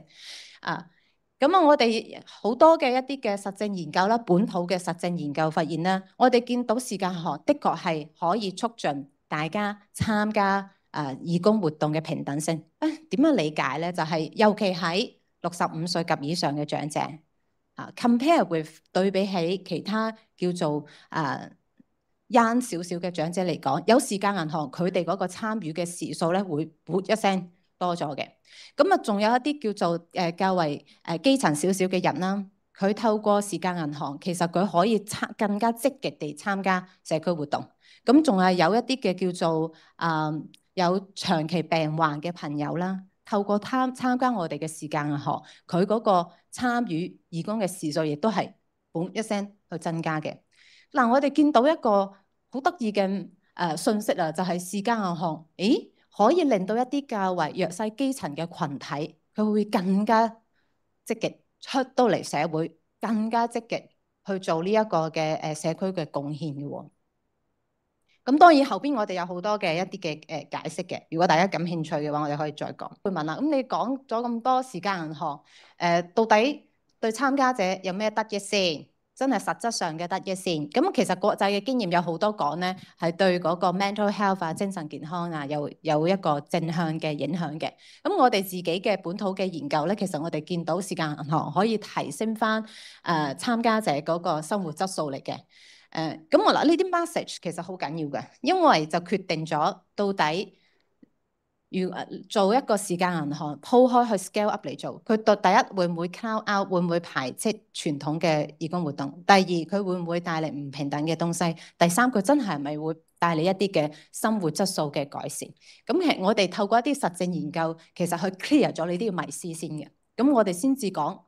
我哋好多嘅一啲嘅實證研究啦，本土嘅實證研究發現啦，我哋見到時間銀行的確係可以促進大家參加義工活動嘅平等性。點樣理解咧？就係尤其喺65歲及以上嘅長者compare with 對比起其他叫做young少少嘅長者嚟講，有時間銀行佢哋嗰個參與嘅時數咧會噗一聲多咗嘅。咁仲有一啲叫做較為基層少少嘅人啦，佢透過時間銀行，其實佢可以更加積極地參加社區活動。咁仲係有一啲嘅叫做有長期病患嘅朋友啦，透過參加我哋嘅時間銀行，佢嗰個參與義工嘅時數亦都係噗一聲去增加嘅。我哋見到一個好得意嘅信息啊，就係時間銀行，可以令到一啲較為弱勢基層嘅群體，佢會更加積極出到嚟社會，更加積極去做呢一個嘅社區嘅貢獻嘅喎。咁當然後邊我哋有好多嘅一啲嘅解釋嘅，如果大家感興趣嘅話，我哋可以再講。會問啦，咁你講咗咁多時間銀行，到底對參加者有咩得益先？真係實質上嘅得益先。咁其實國際嘅經驗有好多講咧，係對嗰個 mental health 啊、精神健康啊有一個正向嘅影響嘅。咁我哋自己嘅本土嘅研究咧，其實我哋見到時間銀行可以提升翻參加者嗰個生活質素嚟嘅。咁我嗱呢啲 message 其實好緊要嘅，因為就決定咗到底要做一個時間銀行鋪開去 scale up 嚟做，佢第一會唔會 count out，會唔會排斥傳統嘅義工活動？第二佢會唔會帶嚟唔平等嘅東西？第三佢真係咪會帶嚟一啲嘅生活質素嘅改善？咁其實我哋透過一啲實證研究，其實去 clear 咗你啲迷思先嘅，咁我哋先至講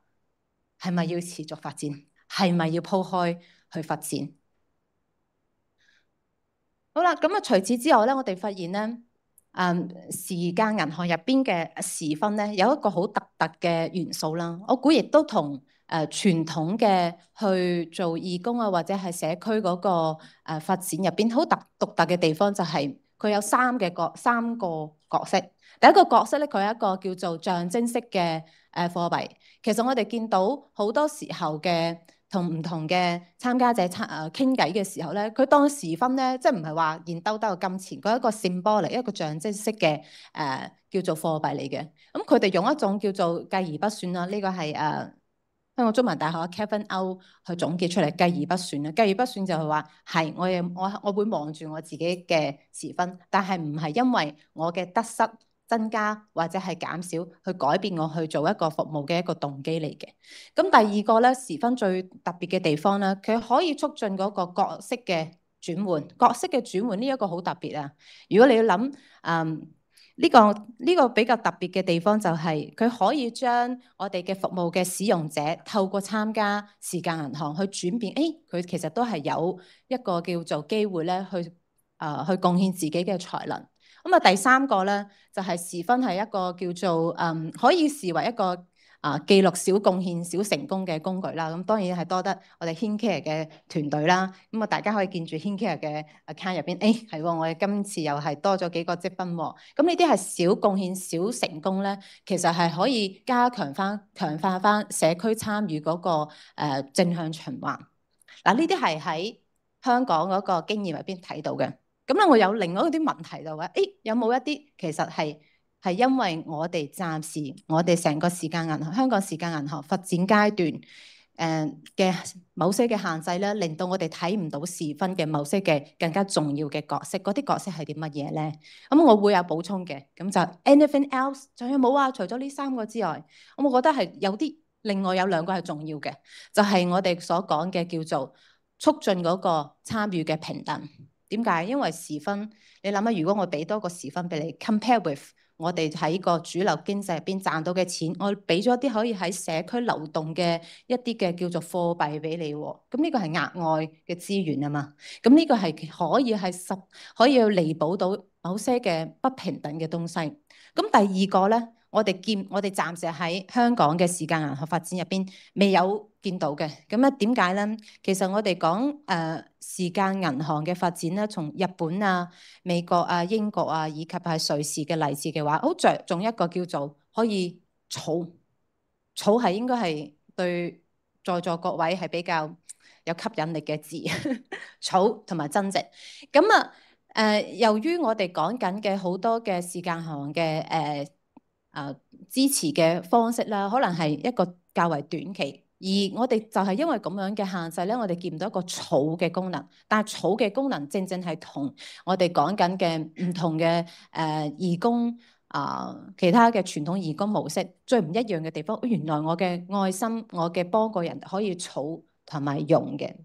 係咪要持續發展，係咪要鋪開去發展？好啦，咁啊除此之外咧，我哋發現咧。時間銀行入邊嘅時分咧，有一個好獨特嘅元素啦。我估亦都同傳統嘅去做義工啊，或者係社區嗰個發展入邊好獨特嘅地方，就係佢有三個角色。第一個角色咧，佢係一個叫做象徵式嘅貨幣。其實我哋見到好多時候嘅。同唔同嘅參加者傾偈嘅時候咧，佢當時分咧，即係唔係話現兜兜嘅金錢，佢係一個 symbol 嚟，一個象徵式嘅叫做貨幣嚟嘅。咁佢哋用一種叫做計而不算啦，呢個係香港中文大學 Kevin O 去總結出嚟計而不算啦。計而不算就係話係我會望住我自己嘅時分，但係唔係因為我嘅得失增加或者係減少去改變我去做一個服務嘅一個動機嚟嘅。咁第二個咧，時分最特別嘅地方咧，佢可以促進嗰個角色嘅轉換。角色嘅轉換呢一個好特別啊！如果你要諗呢個比較特別嘅地方就係佢可以將我哋嘅服務嘅使用者透過參加時間銀行去轉變，佢其實都係有一個叫做機會咧去貢獻自己嘅才能。咁啊，第三個咧就係時分係一個叫做可以視為一個記錄小貢獻小成功嘅工具啦。咁當然係多得我哋 HinCare 嘅團隊啦。咁啊，大家可以見住 HinCare 嘅 account 入邊，係喎，我哋今次又係多咗幾個積分喎。咁呢啲係小貢獻小成功咧，其實係可以強化翻社區參與嗰個正向循環。嗱，呢啲係喺香港嗰個經驗入邊睇到嘅。咁咧，我有另外一啲問題就話，有冇一啲其實係因為我哋暫時我哋成個時間銀行香港時間銀行發展階段嘅某些嘅限制咧，令到我哋睇唔到時分嘅某些嘅更加重要嘅角色，嗰啲角色係啲乜嘢咧？咁我會有補充嘅，咁就 anything else 仲有冇啊？除咗呢三個之外，我覺得係有啲另外有兩個係重要嘅，就係我哋所講嘅叫做促進嗰個參與嘅平等。點解？因為時分，你諗下，如果我俾多個時分俾你 ，compare with 我哋喺個主流經濟入邊賺到嘅錢，我俾咗一啲可以喺社區流動嘅一啲嘅叫做貨幣俾你喎，咁呢個係額外嘅資源啊嘛，咁呢個係可以去彌補到某些嘅不平等嘅東西。咁第二個咧，我哋暫時喺香港嘅時間銀行發展入邊未有見到嘅。咁咧點解咧？其實我哋講時間銀行嘅發展咧，從日本啊、美國啊、英國啊，以及係瑞士嘅例子嘅話，好着重一個叫做可以儲係應該係對在座各位係比較有吸引力嘅字，儲同埋增值。咁由於我哋講緊嘅好多嘅時間銀行嘅支持嘅方式啦，可能係一個較為短期，而我哋就係因為咁樣嘅限制咧，我哋見唔到一個儲嘅功能。但係儲嘅功能正正係同我哋講緊嘅唔同嘅義工其他嘅傳統義工模式最唔一樣嘅地方，原來我嘅愛心，我嘅幫個人可以儲同埋用嘅。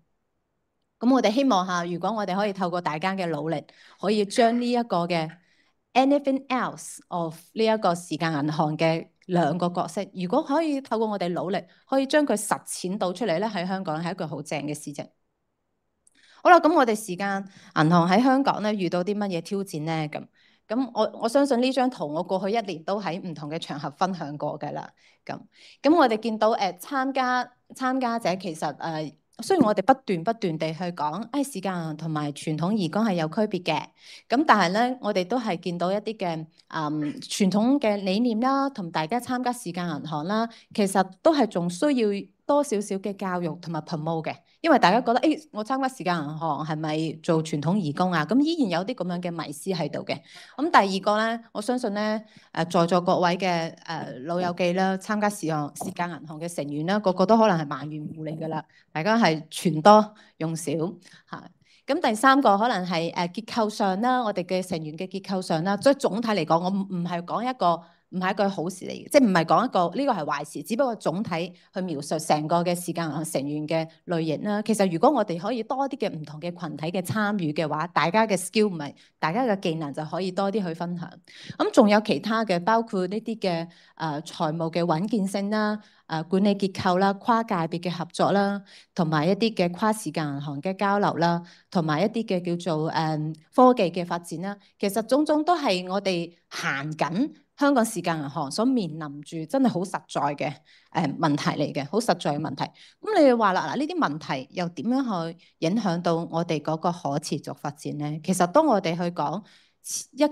咁我哋希望下，如果我哋可以透過大家嘅努力，可以將呢一個嘅 anything else of 呢一個時間銀行嘅兩個角色，如果可以透過我哋努力，可以將佢實踐到出嚟咧，喺香港係一個好正嘅事情。好啦，咁我哋時間銀行喺香港咧遇到啲乜嘢挑戰咧？咁我相信呢張圖我過去一年都喺唔同嘅場合分享過㗎啦。咁我哋見到參加者其實雖然我哋不斷地去講，時間銀行同埋傳統義工係有區別嘅，咁但係咧，我哋都係見到一啲嘅傳統嘅理念啦，同大家參加時間銀行啦，其實都係仲需要多少少嘅教育同埋 promote 嘅，因為大家覺得我參加時間銀行係咪做傳統義工啊？咁依然有啲咁樣嘅迷思喺度嘅。咁第二個咧，我相信咧在座各位嘅老友記啦，參加時間銀行嘅成員啦，個個都可能係萬元戶嚟㗎啦，大家係存多用少嚇。咁第三個可能係結構上啦，我哋嘅成員嘅結構上啦，所以總體嚟講，我唔係講一個唔係一個好事嚟嘅，即係唔係講一個呢個係壞事，只不過總體去描述成個嘅時間銀行成員嘅類型啦。其實如果我哋可以多啲嘅唔同嘅群體嘅參與嘅話，大家嘅 skill 唔係大家嘅技能就可以多啲去分享。咁仲有其他嘅，包括呢啲嘅財務嘅穩健性啦。管理結構啦、跨界別嘅合作啦，同埋一啲嘅跨時間銀行嘅交流啦，同埋一啲嘅叫做科技嘅發展啦，其實種種都係我哋行緊香港時間銀行所面臨住真係好實在嘅問題嚟嘅，好實在嘅問題。咁你話啦，嗱呢啲問題又點樣去影響到我哋嗰個可持續發展咧？其實當我哋去講一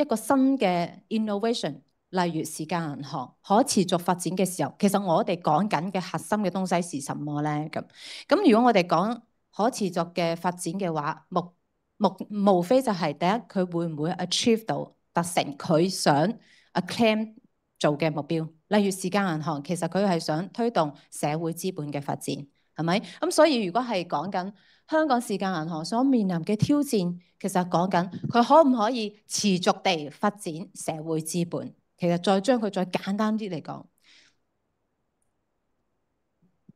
個新嘅 innovation。例如時間銀行可持續發展嘅時候，其實我哋講緊嘅核心嘅東西是什麼咧？咁如果我哋講可持續嘅發展嘅話，無非就係第一，佢會唔會 achieve 到達成佢想 claim 做嘅目標？例如時間銀行其實佢係想推動社會資本嘅發展，係咪？咁所以如果係講緊香港時間銀行所面臨嘅挑戰，其實講緊佢可唔可以持續地發展社會資本？其實再將佢再簡單啲嚟講，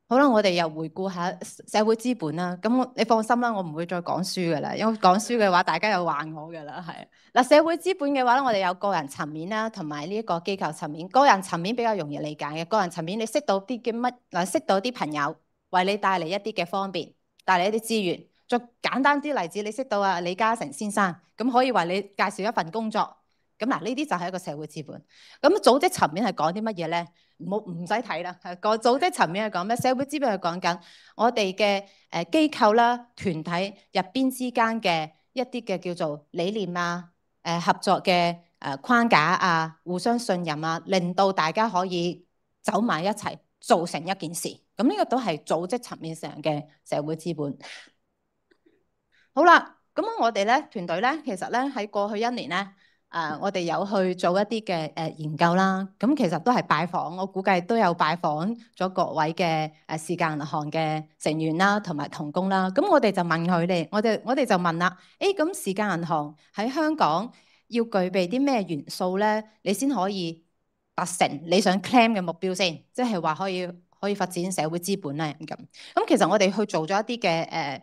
好啦，我哋又回顧下社會資本啦。咁你放心啦，我唔會再講書噶啦，因為講書嘅話，大家又話我噶啦，係嗱。社會資本嘅話咧，我哋有個人層面啦，同埋呢一個機構層面。個人層面比較容易理解嘅，個人層面你識到啲嘅乜嗱，識到啲朋友為你帶嚟一啲嘅方便，帶嚟一啲資源。再簡單啲例子，你識到李嘉誠先生，咁可以為你介紹一份工作。咁嗱，呢啲就係一個社會資本。咁組織層面係講啲乜嘢咧？唔使睇啦。個組織層面係講咩？社會資本係講緊我哋嘅機構啦、團體入邊之間嘅一啲嘅叫做理念啊、合作嘅框架啊、互相信任啊，令到大家可以走埋一齊做成一件事。咁呢個都係組織層面上嘅社會資本。好啦，咁我哋咧團隊咧，其實咧喺過去一年咧。我哋有去做一啲嘅研究啦，咁其實都係拜訪，我估計都有拜訪咗各位嘅時間銀行嘅成員啦，同埋同工啦。咁我哋就問佢哋，我哋就問啦，咁時間銀行喺香港要具備啲咩元素咧，你先可以達成你想 claim 嘅目標先，即係話可以發展社會資本咧咁。咁其實我哋去做咗一啲嘅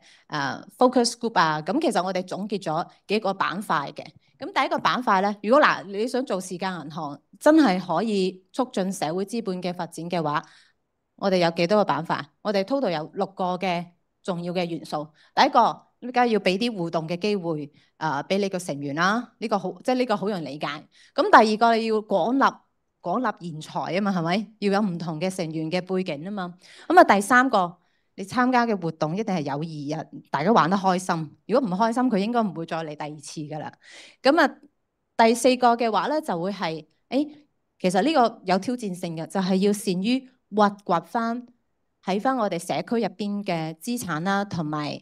focus group 啊，咁其實我哋總結咗幾個板塊嘅。咁第一個板塊咧，如果你想做時間銀行，真係可以促進社會資本嘅發展嘅話，我哋有幾多個板塊？我哋 total 有6個嘅重要嘅元素。第一個，梗係要俾啲互動嘅機會，俾你個成員啦。呢個好，即係呢個好容易理解。咁第二個你要廣納賢才啊嘛，係咪？要有唔同嘅成員嘅背景啊嘛。咁啊，第三個。你參加嘅活動一定係有意義，大家玩得開心。如果唔開心，佢應該唔會再嚟第二次㗎啦。咁啊，第四個嘅話咧，就會係，其實呢個有挑戰性嘅，就係要善於挖掘翻喺翻我哋社區入邊嘅資產啦，同埋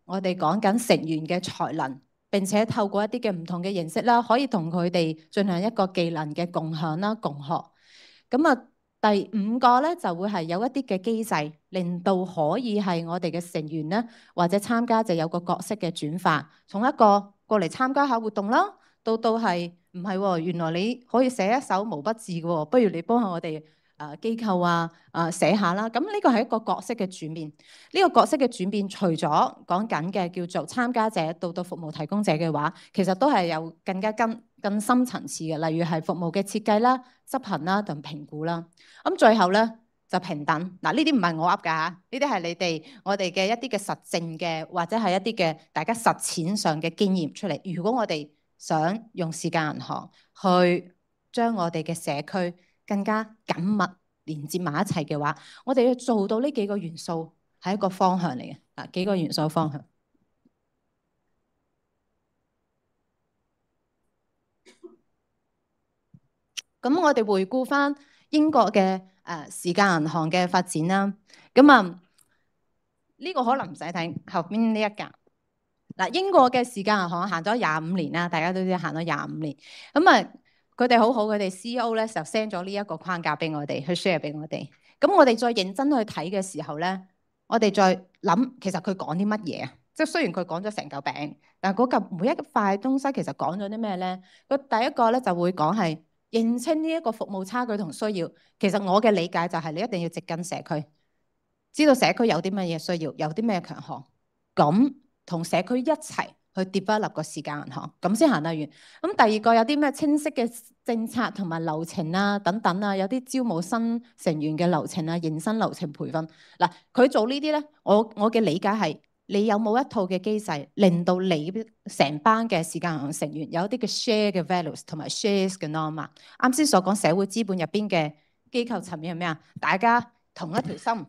我哋講緊成員嘅才能，並且透過一啲嘅唔同嘅形式啦，可以同佢哋進行一個技能嘅共享啦、共學。咁啊。第5個咧就會係有一啲嘅機制，令到可以係我哋嘅成員咧或者參加者有個角色嘅轉化，從一個過嚟參加下活動啦，到係唔係喎？原來你可以寫一手毛筆字嘅喎，不如你幫下我哋機構寫下啦。咁呢個係一個角色嘅轉變。呢個角色嘅轉變，除咗講緊嘅叫做參加者到服務提供者嘅話，其實都係有更深層次嘅，例如係服務嘅設計啦、執行啦同評估啦。咁最後咧就平等。嗱，呢啲唔係我噏㗎嚇，呢啲係我哋嘅一啲嘅實證嘅，或者係一啲嘅大家實踐上嘅經驗出嚟。如果我哋想用時間銀行去將我哋嘅社區更加緊密連接埋一齊嘅話，我哋要做到呢幾個元素係一個方向嚟嘅。嗱，幾個元素方向。咁我哋回顧翻英國嘅時間銀行嘅發展啦。咁啊，呢個可能唔使睇後邊呢一格。嗱，英國嘅時間銀行行咗25年啦，大家都知行咗25年。咁啊，佢哋好好，佢哋 CEO 咧就 send 咗呢一個框架俾我哋，去 share 俾我哋。咁我哋再認真去睇嘅時候咧，我哋再諗其實佢講啲乜嘢啊？即係雖然佢講咗成嚿餅，但係嗰嚿每一塊東西其實講咗啲咩咧？佢第一個咧就會講係認清呢一個服務差距同需要。其實我嘅理解就係你一定要植根社區，知道社區有啲乜嘢需要，有啲咩強項，咁同社區一齊去 develop 個時間銀行，咁先行得遠。咁第二個有啲咩清晰嘅政策同埋流程啊，等等啊，有啲招募新成員嘅流程啊，迎新流程培訓。嗱，佢做呢啲咧，我嘅理解係你有冇一套嘅機制，令到你成班嘅時間銀行成員有一啲嘅 share 嘅 values 同埋 shares 嘅 norm 啊。啱先所講社會資本入邊嘅機構層面係咩啊？大家同一條心，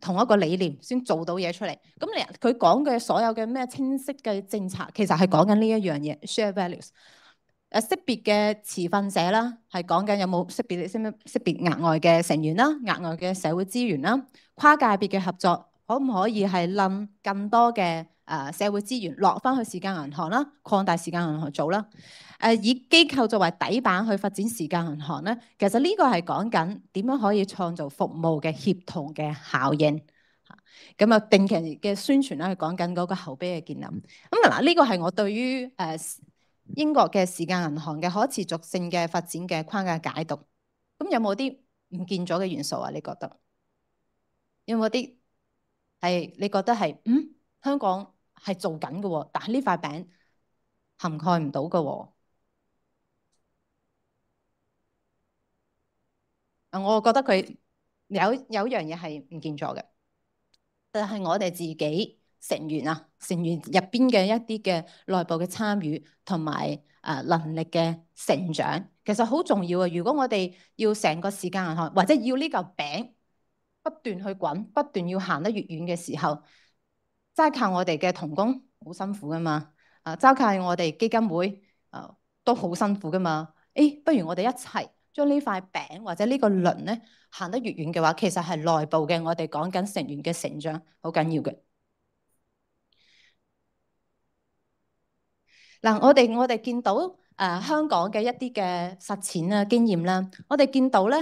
同一個理念先做到嘢出嚟。咁佢講嘅所有嘅咩清晰嘅政策，其實係講緊呢一樣嘢 share values。識別嘅持份者啦，係講緊有冇識別額外嘅成員啦，額外嘅社會資源啦，跨界別嘅合作，可唔可以係冧更多嘅社會資源落翻去時間銀行啦，擴大時間銀行做啦。以機構作為底板去發展時間銀行咧，其實呢個係講緊點樣可以創造服務嘅協同嘅效應。咁啊，定期嘅宣傳咧，係講緊嗰個口碑嘅建立。咁嗱，呢個係我對於英國嘅時間銀行嘅可持續性嘅發展嘅框架解讀。咁有冇啲唔見咗嘅元素啊？你覺得有冇啲係你覺得係香港係做緊嘅喎，但係呢塊餅涵蓋唔到嘅喎？我覺得佢有樣嘢係唔見咗嘅，就係我哋自己成員入邊嘅一啲嘅內部嘅參與同埋能力嘅成長，其實好重要啊！如果我哋要成個時間銀行或者要呢嚿餅不斷去滾，不斷要行得越遠嘅時候，齋靠我哋嘅同工好辛苦噶嘛，齋靠我哋基金會都好辛苦噶嘛。不如我哋一齊將呢塊餅或者呢個輪咧行得越遠嘅話，其實係內部嘅我哋講緊成員嘅成長好緊要嘅。嗱，我哋見到香港嘅一啲嘅實踐啦、經驗啦，我哋見到咧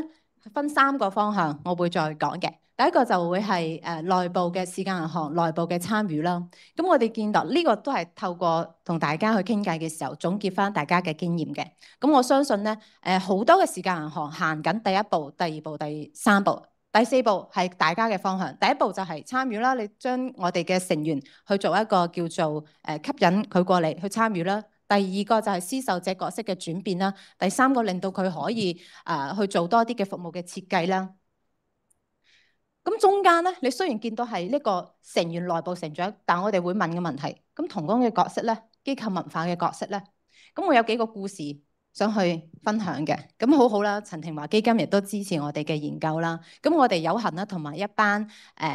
分3個方向，我會再講嘅。第一個就會係內部嘅時間銀行內部嘅參與啦。咁我哋見到呢個都係透過同大家去傾偈嘅時候總結翻大家嘅經驗嘅。咁我相信咧好多嘅時間銀行行緊第一步、第二步、第3步、第4步係大家嘅方向。第一步就係參與啦，你將我哋嘅成員去做一個叫做吸引佢過嚟去參與啦。第二個就係施售者角色嘅轉變啦。第3個令到佢可以去做多啲嘅服務嘅設計啦。咁中間咧，你雖然見到係呢個成員內部成長，但我哋會問嘅問題，咁同工嘅角色咧，機構文化嘅角色咧，咁我有幾個故事想去分享嘅。咁好好啦，陳庭華基金亦都支持我哋嘅研究啦。咁我哋有幸啦，同埋一班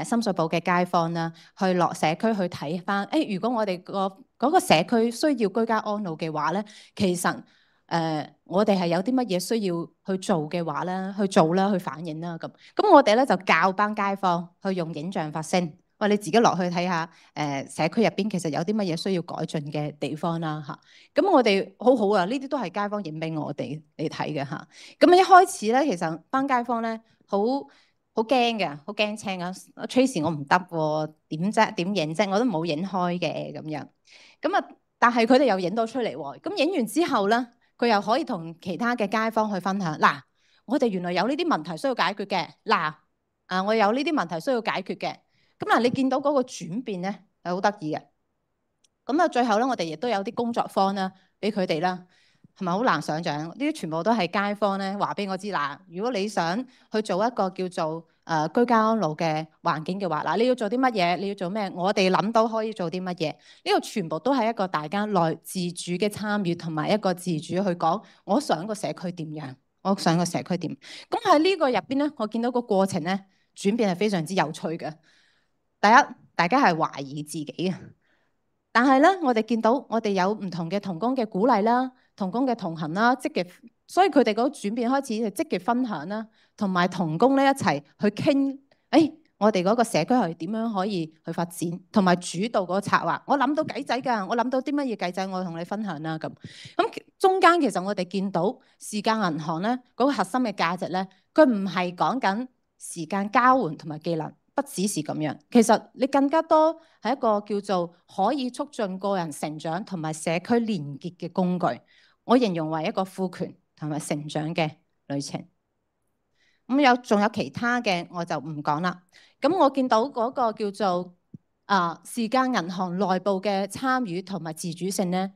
深水埗嘅街坊啦，去落社區去睇翻。如果我哋嗰個社區需要居家安老嘅話咧，其實我哋係有啲乜嘢需要去做嘅話咧，去做啦，去反映啦咁。咁我哋咧就教班街坊去用影像發聲。喂，你自己落去睇下社區入邊其實有啲乜嘢需要改進嘅地方啦嚇。咁我哋好好啊，呢啲都係街坊影俾我哋嚟睇嘅嚇。咁一開始咧，其實班街坊咧好驚嘅，好驚青啊。Tracy 我唔得喎，點啫？點影啫？我都冇影開嘅咁樣。咁啊，但係佢哋又影到出嚟喎。咁影完之後咧，佢又可以同其他嘅街坊去分享。嗱，我哋原來有呢啲問題需要解決嘅。嗱，我有呢啲問題需要解決嘅。咁嗱，你見到嗰個轉變咧係好得意嘅。咁啊，最後咧，我哋亦都有啲工作坊啦，俾佢哋啦，係咪好難想像？呢啲全部都係街坊咧話俾我知。嗱，如果你想去做一個叫做居家安老嘅環境嘅話，嗱，你要做啲乜嘢？你要做咩？我哋諗到可以做啲乜嘢？呢個全部都係一個大家內自主嘅參與，同埋一個自主去講，我想個社區點樣？我想個社區點？咁喺呢個入邊咧，我見到個過程咧轉變係非常之有趣嘅。第一，大家係懷疑自己啊，但係咧，我哋見到我哋有唔同嘅同工嘅鼓勵啦，同工嘅同行啦，積極所以佢哋嗰個轉變開始係積極分享啦，同埋同工咧一齊去傾，我哋嗰個社區係點樣可以去發展，同埋主導嗰個策劃。我諗到計仔㗎，我諗到啲乜嘢計仔，我同你分享啦咁。咁中間其實我哋見到時間銀行咧嗰個核心嘅價值咧，佢唔係講緊時間交換同埋技能，不只是咁樣。其實你更加多係一個叫做可以促進個人成長同埋社區連結嘅工具。我形容為一個賦權同埋成長嘅旅程。仲有其他嘅我就唔講啦。咁我見到嗰個叫做時間銀行內部嘅參與同埋自主性咧，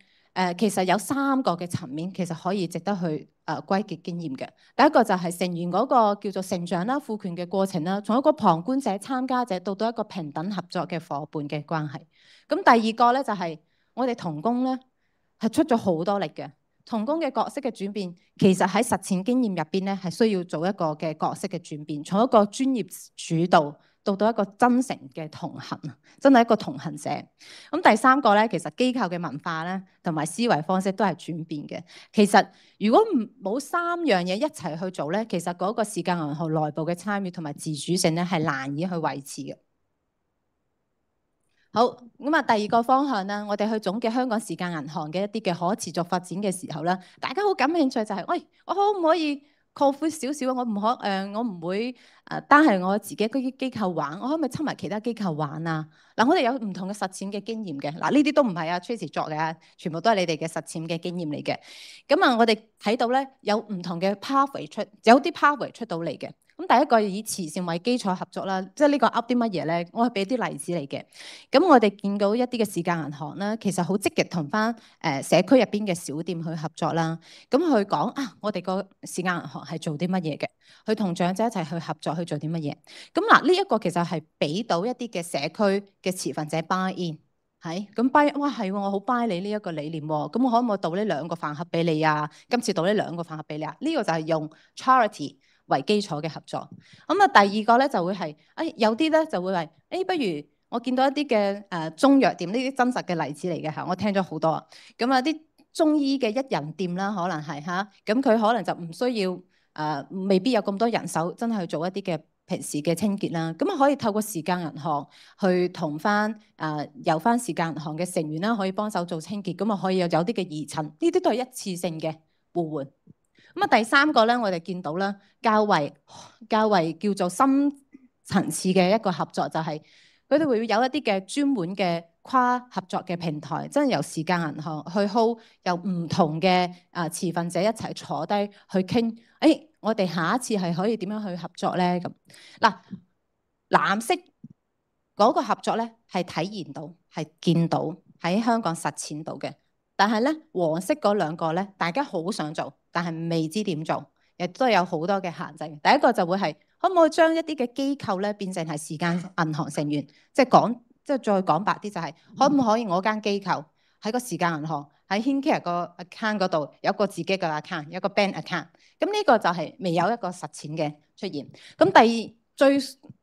其實有3個嘅層面，其實可以值得去歸結經驗嘅。第一個就係成員嗰個叫做成長啦、賦權嘅過程啦，從一個旁觀者、參加者到一個平等合作嘅伙伴嘅關係。咁第二個咧就係我哋同工咧係出咗好多力嘅。同工嘅角色嘅轉變，其實喺實踐經驗入邊咧，係需要做一個嘅角色嘅轉變，從一個專業主導到一個真誠嘅同行，真係一個同行者。咁第三個咧，其實機構嘅文化咧，同埋思維方式都係轉變嘅。其實如果冇3樣嘢一齊去做咧，其實嗰個時間銀行內部嘅參與同埋自主性咧，係難以去維持嘅。好，咁啊，第二個方向啦，我哋去總結香港時間銀行嘅一啲嘅可持續發展嘅時候咧，大家好感興趣就係，喂，我可唔可以擴闊少少？我唔會單係我自己嗰啲機構玩，我可唔可以親埋其他機構玩啊？嗱，我哋有唔同嘅實踐嘅經驗嘅，嗱，呢啲都唔係阿 Tracy 作嘅，全部都係你哋嘅實踐嘅經驗嚟嘅。咁啊，我哋睇到咧有唔同嘅 pathway 有啲 pathway 出到嚟嘅。咁第一個以慈善為基礎合作啦，即係呢個噏啲乜嘢咧？我係俾啲例子嚟嘅。咁我哋見到一啲嘅時間銀行啦，其實好積極同翻社區入邊嘅小店去合作啦。咁佢講我哋個時間銀行係做啲乜嘢嘅？去同長者一齊去合作去做啲乜嘢？咁嗱，呢一個其實係俾到一啲嘅社區嘅持份者 buy in。係咁 buy， 哇係喎，我好 buy 你呢一個理念喎。咁我可唔可以倒呢2個飯盒俾你啊？今次倒呢2個飯盒俾你啊？呢個就係用 charity為基礎嘅合作。咁啊，第二個咧就會係有啲咧就會係不如我見到一啲嘅中藥店，呢啲真實嘅例子嚟嘅嚇，我聽咗好多。咁啊，啲中醫嘅一人店啦，可能係嚇，咁佢可能就唔需要未必有咁多人手，真係去做一啲嘅平時嘅清潔啦。咁啊，可以透過時間銀行去同翻有翻時間銀行嘅成員啦，可以幫手做清潔，咁啊可以有啲嘅義診，呢啲都係一次性嘅互換。咁啊，第三個咧，我哋見到啦，較為叫做深層次嘅一個合作，就係佢哋會有一啲嘅專門嘅跨合作嘅平台，真係由時間銀行去 hold， 由唔同嘅持份者一齊坐低去傾。我哋下一次係可以點樣去合作咧？咁嗱，藍色嗰個合作咧係體現到、係見到喺香港實踐到嘅。但係咧，黃色嗰2個咧，大家好想做，但係未知點做，亦都有好多嘅限制。第一個就會係可唔可以將一啲嘅機構咧變成係時間銀行成員，即係再講白啲就係可唔可以我間機構喺個時間銀行喺 HinCare 個 account 嗰度有個自己嘅 account， 有個 bank account。咁呢個就係未有一個實踐嘅出現。咁第二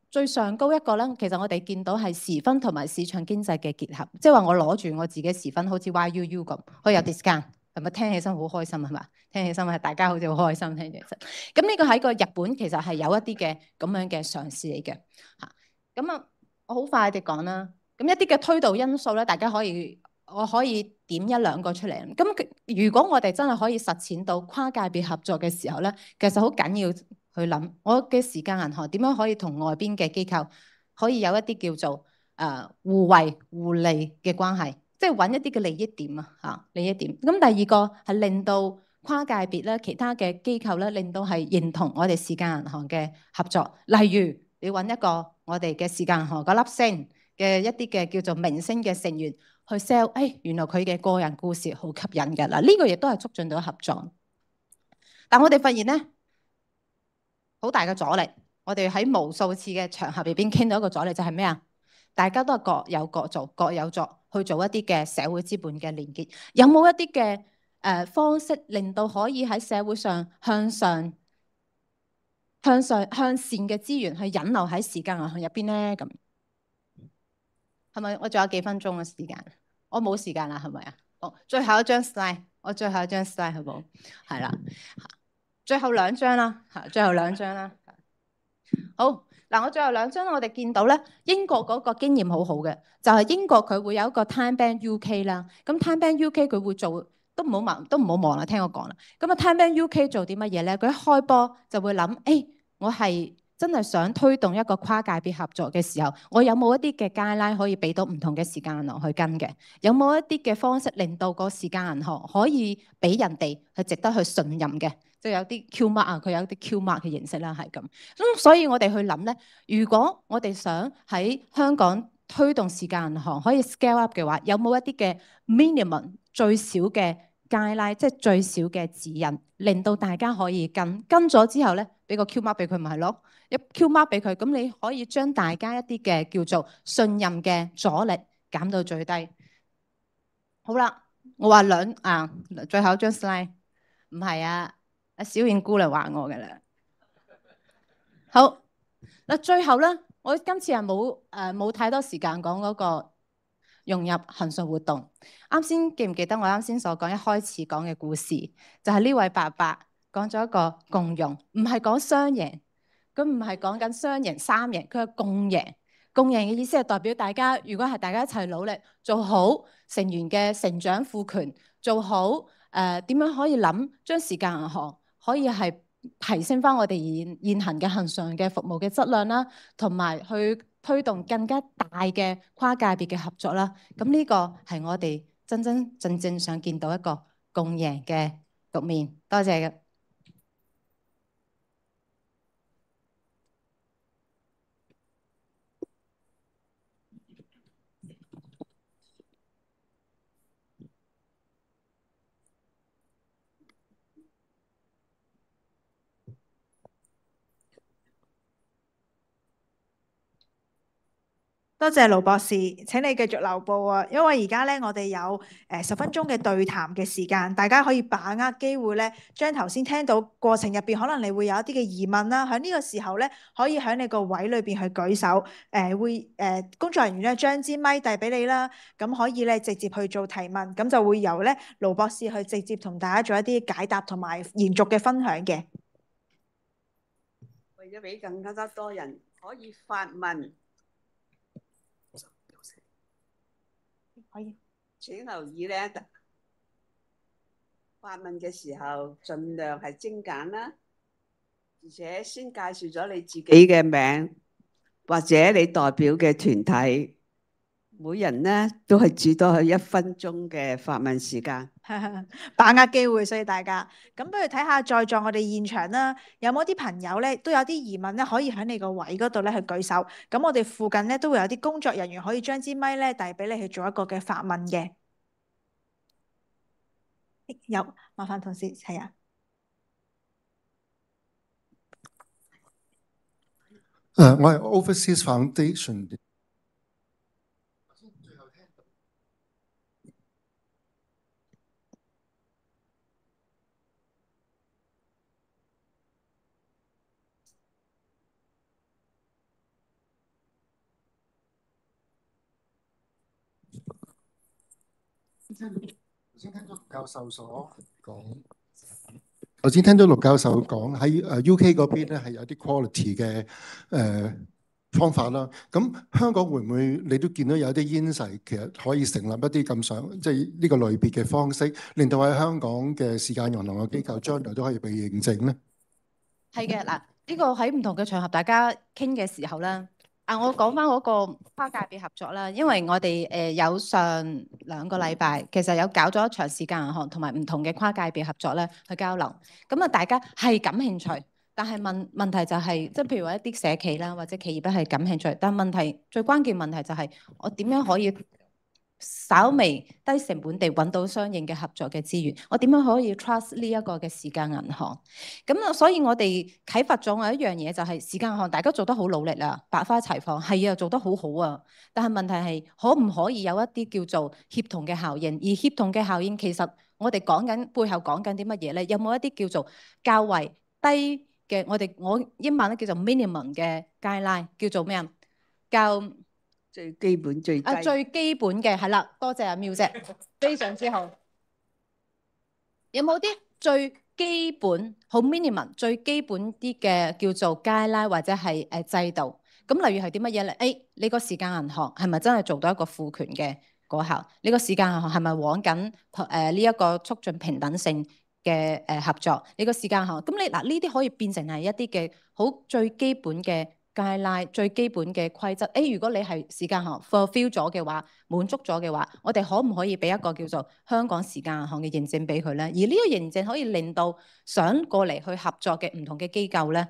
最上高一個咧，其實我哋見到係時分同埋市場經濟嘅結合，即係話我攞住我自己時分，好似 YUU 咁，可以有 discount，係咪聽起身好開心係嘛？聽起身係大家好似好開心聽起身。咁呢個喺個日本其實係有一啲嘅咁樣嘅嘗試嚟嘅嚇。咁啊，我好快地講啦。咁一啲嘅推導因素咧，我可以點1-2個出嚟。咁如果我哋真係可以實踐到跨界別合作嘅時候咧，其實好緊要去諗我嘅時間銀行點樣可以同外邊嘅機構可以有一啲叫做互惠互利嘅關係，即係揾一啲嘅利益點啊利益點。咁第二個係令到跨界別咧，其他嘅機構咧，令到係認同我哋時間銀行嘅合作。例如你揾一個我哋嘅時間銀行嗰粒星嘅一啲嘅叫做明星嘅成員去 sell， 原來佢嘅個人故事好吸引嘅嗱，呢個亦都係促進到合作。但我哋發現咧，好大嘅阻力。我哋喺無數次嘅場合入邊傾到一個阻力，就係咩啊？大家都係各有各做，各有作去做一啲嘅社會資本嘅連結。有冇一啲嘅方式，令到可以喺社會上向善嘅資源去引流喺時間銀行入邊咧？咁係咪？我仲有幾分鐘嘅時間，我冇時間啦，係咪啊？好，最後一張 slide，我最後一張 slide 好冇？係啦，最後兩張啦，最後兩張啦。好嗱，我最後兩張我哋見到咧，英國嗰個經驗好好嘅，就係英國佢會有一個 Time Bank UK 啦。咁 Time Bank UK 佢會做，都唔好望啦，聽我講啦。咁啊 Time Bank UK 做啲乜嘢咧？佢一開波就會諗，我係真係想推動一個跨界別合作嘅時候，我有冇一啲嘅 guideline 可以俾到唔同嘅時間銀行去跟嘅？有冇一啲嘅方式令到個時間銀行可以俾人哋係值得去信任嘅？即係有啲 Q mark 啊，佢有啲 Q mark 嘅形式啦，係咁。咁所以我哋去諗咧，如果我哋想喺香港推動時間銀行可以 scale up 嘅話，有冇一啲嘅 minimum 最少嘅 guideline，即係最少嘅指引，令到大家可以跟咗之後咧，俾個 Q mark 俾佢咪係咯？一 Q mark 俾佢，咁你可以將大家一啲嘅叫做信任嘅阻力減到最低。好啦，我話最後一張 slide， 唔係啊，阿小燕姑娘話我嘅啦。好嗱，最後咧，我今次係冇太多時間講嗰個融入恆常活動。啱先記唔記得我啱先所講一開始講嘅故事，就係呢位伯伯講咗一個共融，唔係講雙贏，佢唔係講緊雙贏三贏，佢係共贏。共贏嘅意思係代表大家，如果係大家一齊努力做好成員嘅成長賦權，做好點樣可以諗將時間銀行可以係提升翻我哋現行嘅恆常嘅服務嘅質量啦，同埋去推動更加大嘅跨界別嘅合作啦。咁呢個係我哋真真正正想見到一個共贏嘅局面。多謝嘅。多謝盧博士，請你繼續留步啊！因為而家咧，我哋有10分鐘嘅對談嘅時間，大家可以把握機會咧，將頭先聽到過程入邊，可能你會有一啲嘅疑問啦。喺呢個時候咧，可以喺你個位裏邊去舉手，工作人員咧將支咪遞俾你啦，咁可以咧直接去做提問，咁就會由咧盧博士去直接同大家做一啲解答同埋延續嘅分享嘅。為咗俾更加多人可以發問。可以，請留意咧，發問嘅時候盡量係精簡啦，而且先介紹咗你自己嘅名或者你代表嘅團體，每人咧都係至多係1分鐘嘅發問時間，把握機會，所以大家咁不如睇下在座我哋現場啦，有冇啲朋友咧都有啲疑問咧，可以喺你個位嗰度咧去舉手，咁我哋附近咧都會有啲工作人員可以將支咪咧遞俾你去做一個嘅發問嘅。有，麻煩同事係啊。我係 Overseas Foundation。頭先聽到陸教授講喺UK 嗰邊咧係有啲 quality 嘅方法啦。咁香港會唔會你都見到有啲 insight，其實可以成立一啲咁上即係呢個類別嘅方式，令到喺香港嘅時間銀行嘅機構將來都可以被認證咧？係嘅，嗱，呢個喺唔同嘅場合大家傾嘅時候咧。我講翻嗰個跨界別合作啦，因為我哋有上2個禮拜，其實有搞咗一場時間銀行同埋唔同嘅跨界別合作咧去交流。咁啊，大家係感興趣，但係問題就係，即係譬如話一啲社企啦或者企業咧係感興趣，但係問題最關鍵問題就係我點樣可以稍微低成本地揾到相應嘅合作嘅資源，我點樣可以 trust 呢一個嘅時間銀行？咁啊，所以我哋啟發咗我一樣嘢，就係時間銀行大家做得好努力啦，百花齊放，係啊，做得好好啊。但係問題係可唔可以有一啲叫做協同嘅效應？而協同嘅效應其實我哋講緊背後講緊啲乜嘢咧？有冇一啲叫做較為低嘅？我英文咧叫做 minimum 嘅 guideline， 叫做咩啊？最基本最低最基本嘅係啦，多謝阿妙姐，非常之好。有冇啲最基本好 minimum 最基本啲嘅叫做 guideline 或者係制度？咁例如係啲乜嘢咧？你個時間銀行係咪真係做到一個賦權嘅果效？你個時間銀行係咪往緊呢一個促進平等性嘅合作？你個時間銀行咁你嗱呢啲可以變成係一啲嘅好最基本嘅 guideline 最基本嘅規則。如果你係時間銀行 fulfill 咗嘅話，滿足咗嘅話，我哋可唔可以俾一個叫做香港時間銀行嘅認證俾佢咧？而呢個認證可以令到想過嚟去合作嘅唔同嘅機構咧，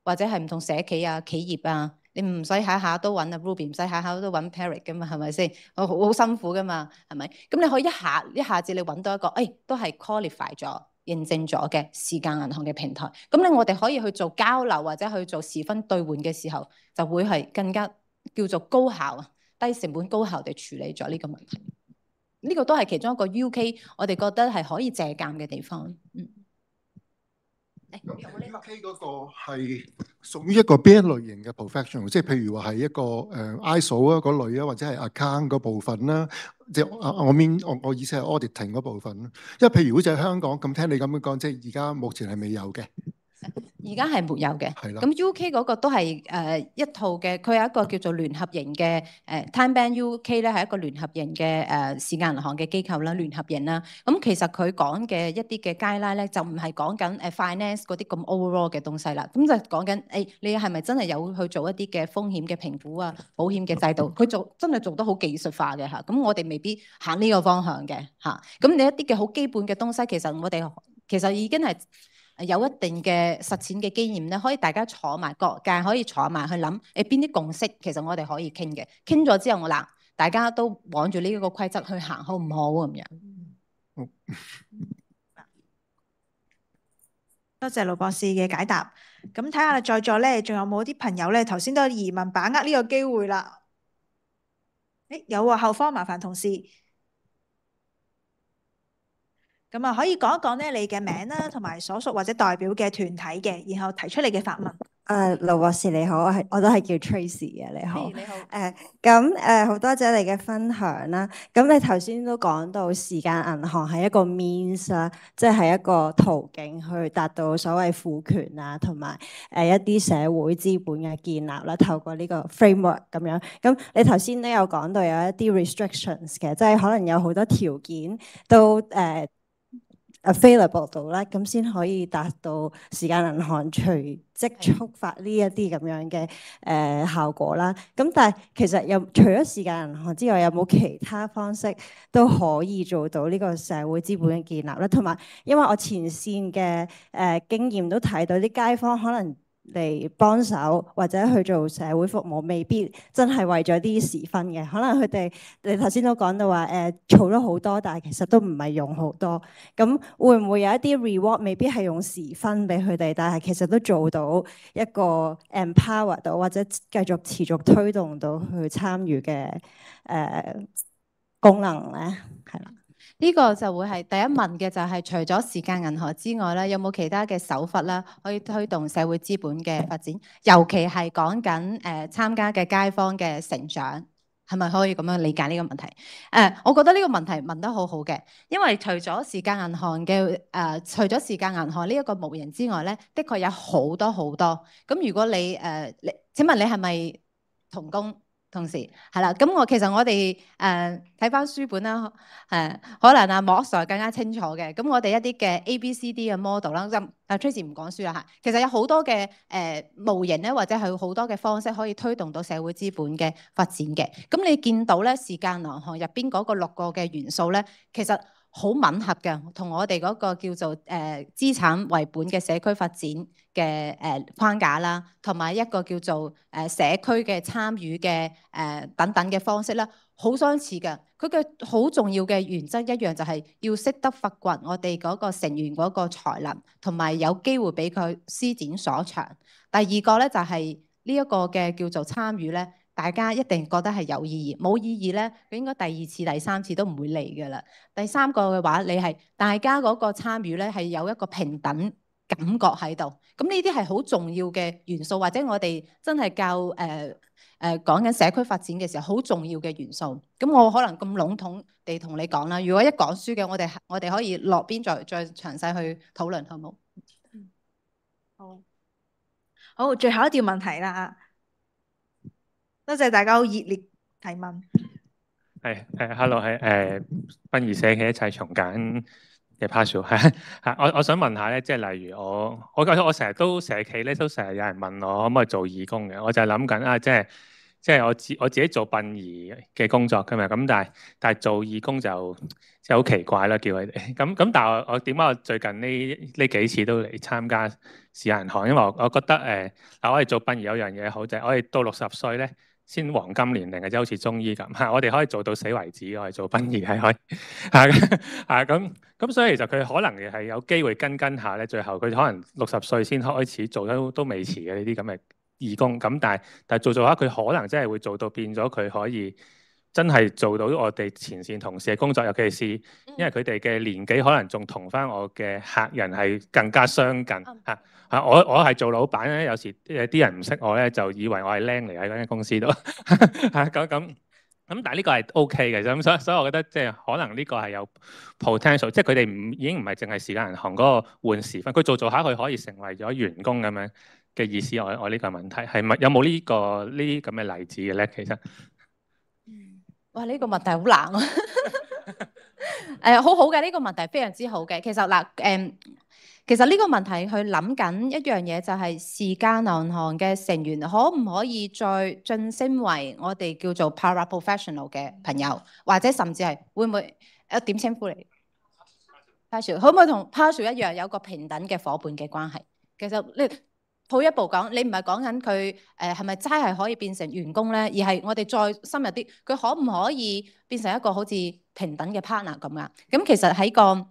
或者係唔同社企啊、企業啊。你唔使下下都揾阿 Ruby， 唔使下下都揾 Peric 噶嘛，係咪先？好辛苦噶嘛，係咪？咁你可以一下子你揾到一個，都係 qualify 咗、認證咗嘅時間銀行嘅平台。咁我哋可以去做交流或者去做時分兌換嘅時候，就會係更加叫做高效啊、低成本高效地處理咗呢個問題。呢個都係其中一個 UK 我哋覺得係可以借鑑嘅地方。UK 嗰個係屬於一個邊一類型嘅 professional， 即係譬如話係一個ISO 啊嗰類啊，或者係 account 嗰部分啦。即係我意思係 auditing 嗰部分。因為譬如好似喺香港咁，聽你咁樣講，即係而家目前係未有嘅。而家係沒有嘅，係啦。咁 UK 嗰個都係一套嘅，佢有一個叫做聯合型嘅TimeBank UK 咧，係一個聯合型嘅時間銀行嘅機構啦，聯合型啦。咁其實佢講嘅一啲嘅 guideline咧，就唔係講緊finance 嗰啲咁 overall 嘅東西啦。咁就講緊你係咪真係有去做一啲嘅風險嘅評估啊、保險嘅制度？佢真係做得好技術化嘅嚇。咁我哋未必行呢個方向嘅嚇。咁你一啲嘅好基本嘅東西，其實已經係有一定嘅實踐嘅經驗咧，可以大家坐埋各界可以坐埋去諗，邊啲共識其實我哋可以傾嘅，傾咗之後我大家都往住呢個規則去行，好唔好咁樣？多謝盧博士嘅解答。咁睇下在座咧，仲有冇啲朋友咧？頭先都有疑問，把握呢個機會啦。有喎，後方麻煩同事。咁啊，可以講一講咧你嘅名啦，同埋所屬或者代表嘅團體嘅，然後提出你嘅發問。盧博士你好，我都係叫 Tracy 嘅，你好。你好。好多謝你嘅分享啦。咁你頭先都講到時間銀行係一個 means 啦，即係一個途徑去達到所謂賦權啊，同埋一啲社會資本嘅建立啦。透過呢個 framework 咁樣。咁你頭先都有講到有一啲 restrictions 嘅，即係可能有好多條件都available 到啦，咁先可以達到時間銀行隨即觸發呢一啲咁樣嘅效果啦。咁但係其實除咗時間銀行之外，有冇其他方式都可以做到呢個社會資本嘅建立咧？同埋因為我前線嘅經驗都睇到啲街坊可能嚟幫手或者去做社會服務，未必真係為咗啲時分嘅。可能佢哋你頭先都講到話儲咗好多，但係其實都唔係用好多。咁會唔會有一啲 reward 未必係用時分俾佢哋，但係其實都做到一個 empower 到或者繼續持續推動到去參與嘅功能咧？係啦。呢個就會係第一問嘅，就係除咗時間銀行之外咧，有冇其他嘅手法啦，可以推動社會資本嘅發展？尤其係講緊參加嘅街坊嘅成長，係咪可以咁樣理解呢個問題？我覺得呢個問題問得好好嘅，因為除咗時間銀行嘅除咗時間銀行呢一個模型之外咧，的確有好多好多。咁如果你請問你係咪同工？同時係啦，咁其實我哋睇翻書本啦，可能阿莫 Sir 更加清楚嘅。咁我哋一啲嘅 ABCD 嘅 model 啦，咁Tracy 唔講書啦嚇。其實有好多嘅模型咧，或者係好多嘅方式可以推動到社會資本嘅發展嘅。咁你見到咧，時間銀行入邊嗰個6個嘅元素咧，其實好吻合嘅，同我哋嗰個叫做資產為本嘅社區發展嘅框架啦，同埋一個叫做社區嘅參與嘅等等嘅方式啦，好相似嘅。佢嘅好重要嘅原則一樣，就係要識得發掘我哋嗰個成員嗰個才能，同埋有機會俾佢施展所長。第二個咧就係呢一個嘅叫做參與咧。大家一定覺得係有意義，冇意義咧，佢應該第2次、第3次都唔會嚟㗎啦。第3個嘅話，你係大家嗰個參與咧係有一個平等感覺喺度。咁呢啲係好重要嘅元素，或者我哋真係教講緊社區發展嘅時候好重要嘅元素。咁我可能咁籠統地同你講啦。如果一講書嘅，我哋可以落邊再詳細去討論，好冇？好，最後一條問題啦。多謝大家好熱烈提問。Hello， 係殯儀社企一齊重簡嘅 Patricia 係我想問下咧，即係例如我成日都社企咧，都成日有人問我可唔可以做義工嘅，我就係諗緊啊，即係我自己做殯儀嘅工作㗎嘛，咁但係做義工就即係好奇怪啦，叫佢哋咁，但係我點解我最近呢幾次都嚟參加時間銀行，因為我覺得我哋做殯儀有樣嘢好就係我哋到60歲咧先黃金年齡嘅，即係好似中醫咁，我哋可以做到死為止，我哋做殯儀係可以咁，所以其實佢可能係有機會跟下咧，最後佢可能60歲先開始做都未遲嘅呢啲咁嘅義工，咁但係做下佢可能真係會做到變咗佢可以真係做到我哋前線同事嘅工作，尤其是因為佢哋嘅年紀可能仲同翻我嘅客人係更加相近嚇。我係做老闆咧，有時啲人唔識我咧，就以為我係僆嚟喺嗰間公司度咁，但係呢個係 OK 嘅，咁所以我覺得即係可能呢個係有 potential， 即係佢哋已經唔係淨係時間銀行嗰個換時分，佢做下佢可以成為咗員工咁樣嘅意思。我呢個問題係咪有冇呢啲咁嘅例子嘅咧？其實哇，呢個問題好難啊！好好嘅，呢個問題非常之好嘅。其實嗱其實呢個問題去諗緊一樣嘢，就係時間銀行嘅成員可唔可以再晉升為我哋叫做 paraprofessional 嘅朋友，或者甚至係會唔會點稱呼你 Patricia 可唔可以同 Patricia 一樣有個平等嘅伙伴嘅關係？其實你退一步講，你唔係講緊佢係咪真係可以變成員工咧，而係我哋再深入啲，佢可唔可以變成一個好似平等嘅 partner 咁啊？咁其實喺個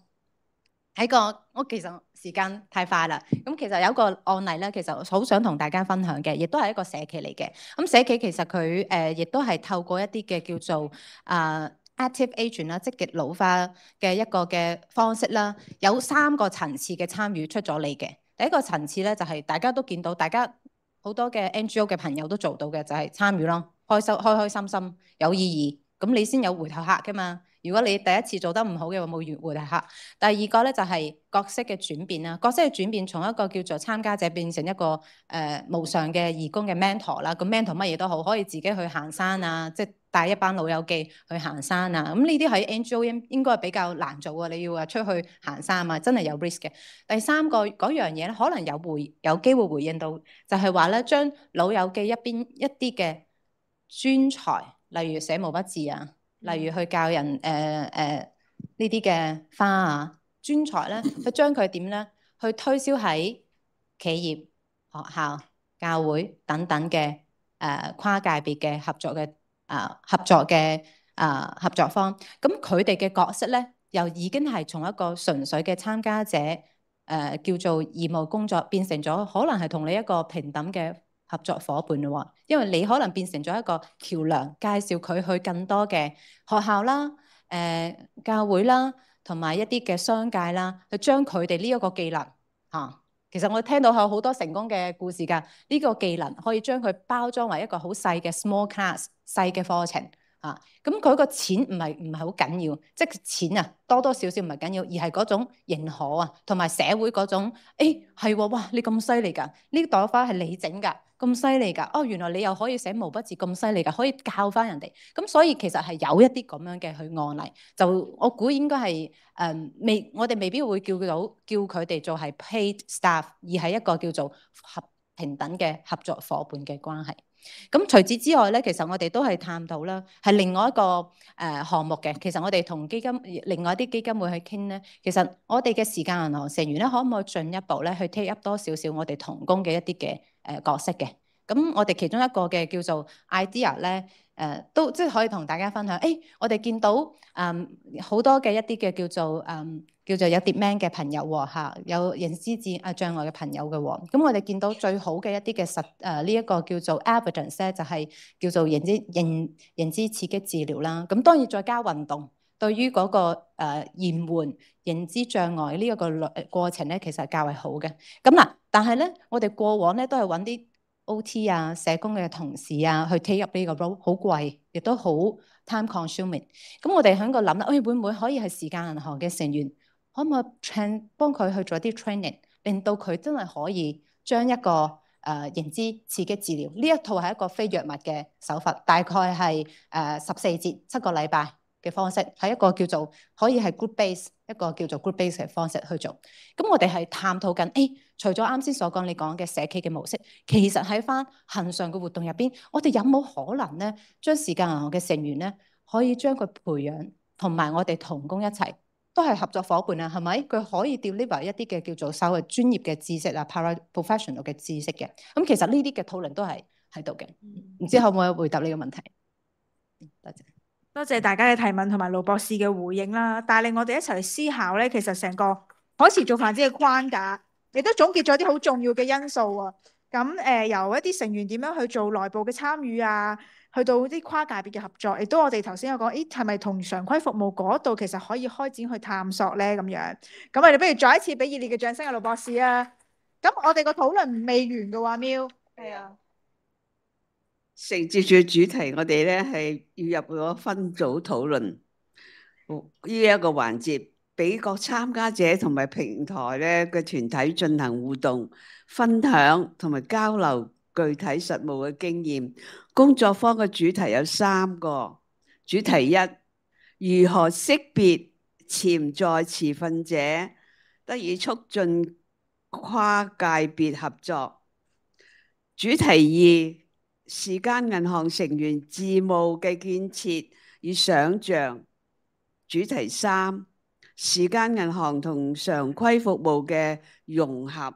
我其實時間太快啦。咁其實有一個案例咧，其實好想同大家分享嘅，亦都係一個社企嚟嘅。咁社企其實佢亦都係透過一啲嘅叫做active aging 啦，積極老化嘅一個嘅方式啦，有3個層次嘅參與出咗嚟嘅。第一個層次咧就係大家都見到，大家好多嘅 NGO 嘅朋友都做到嘅，就係參與咯，開心心有意義，咁你先有回頭客噶嘛。如果你第一次做得唔好嘅話，冇回頭客。第二個咧就係角色嘅轉變啦，角色嘅轉變從一個叫做參加者變成一個無償嘅義工嘅 mentor 啦。咁 mentor 乜嘢都好，可以自己去行山啊，即係帶一班老友記去行山啊。咁呢啲喺 NGO 應該係比較難做啊，你要話出去行山啊嘛，真係有 risk 嘅。第三個嗰樣嘢咧，可能有機會回應到，就係話咧將老友記一啲嘅專才，例如寫毛筆字啊。例如去教人呢啲嘅花啊，專才咧，去將佢點咧，去推銷喺企業、學校、教會等等嘅跨界別嘅合作方。咁佢哋嘅角色咧，又已經係從一個純粹嘅參加者叫做義務工作，變成咗可能係同你一個平等嘅合作伙伴咯喎，因為你可能變成咗一個橋梁，介紹佢去更多嘅學校啦、教會啦，同埋一啲嘅商界啦，去將佢哋呢一個技能其實我聽到有好多成功嘅故事㗎，呢個技能可以將佢包裝為一個好細嘅 small class 細嘅課程咁佢個錢唔係好緊要，即係錢啊多少少唔係緊要，而係嗰種認可啊，同埋社會嗰種係喎，哇你咁犀利㗎，呢朵花係你整㗎。咁犀利㗎！哦，原來你又可以寫毛筆字咁犀利㗎，可以教翻人哋。咁所以其實係有一啲咁樣嘅案例，就我估應該係我哋未必會叫佢哋做係 paid staff，而係一個叫做平等嘅合作伙伴嘅關係。咁除此之外咧，其實我哋都係探討啦，係另外一個項目嘅。其實我哋同另外一啲基金會去傾咧，其實我哋嘅時間銀行成員咧，可唔可以進一步咧去 take up 多少少我哋同工嘅一啲嘅角色嘅？咁我哋其中一個嘅叫做 idea 咧，都即係可以同大家分享。我哋見到好多嘅一啲嘅叫做有 demand 嘅朋友喎，有認知障礙嘅朋友嘅喎。咁我哋見到最好嘅一啲嘅呢一個叫做 evidence 咧，就係叫做認知刺激治療啦。咁當然再加運動。對於嗰個延緩認知障礙呢一個過程咧，其實係較為好嘅。咁嗱，但係咧，我哋過往咧都係揾啲 OT 啊、社工嘅同事啊去 take up 呢個 role，好貴，亦都好 time consuming。咁我哋喺度諗啦，會唔會可以係時間銀行嘅成員，可唔可以幫佢去做啲 training，令到佢真係可以將一個認知刺激治療呢一套係一個非藥物嘅手法，大概係14節7個禮拜嘅方式，係一個叫做可以係 group base 一個叫做 group base 嘅方式去做。咁我哋係探討緊，除咗啱先所講你講嘅社企嘅模式，其實喺翻恆常嘅活動入邊，我哋有冇可能咧，將時間銀行嘅成員咧，可以將佢培養，同埋我哋同工一齊，都係合作伙伴啊，係咪？佢可以 deliver 一啲嘅叫做稍微專業嘅知識啊 ，para-professional 嘅知識嘅。咁其實呢啲嘅討論都係喺度嘅。唔知可唔可以回答呢個問題？多謝。多謝大家嘅提問同埋盧博士嘅回應啦，帶領我哋一齊去思考咧，其實成個可持續發展嘅框架，亦都總結咗啲好重要嘅因素啊。咁由一啲成員點樣去做內部嘅參與啊，去到啲跨界別嘅合作，亦都我哋頭先有講，係咪同常規服務嗰度其實可以開展去探索咧咁樣。咁我哋不如再一次俾熱烈嘅掌聲啊，盧博士啊。咁我哋個討論未完嘅喎，Miu。係啊。承接住主題，我哋咧係要入咗分組討論呢一個環節，俾各參加者同埋平台咧嘅團體進行互動、分享同埋交流具體實務嘅經驗。工作坊嘅主題有3個。主題1：如何識別潛在持份者，得以促進跨界別合作。主題2：時間銀行成員事務嘅建設與想像。主題3：時間銀行同常規服務嘅融合。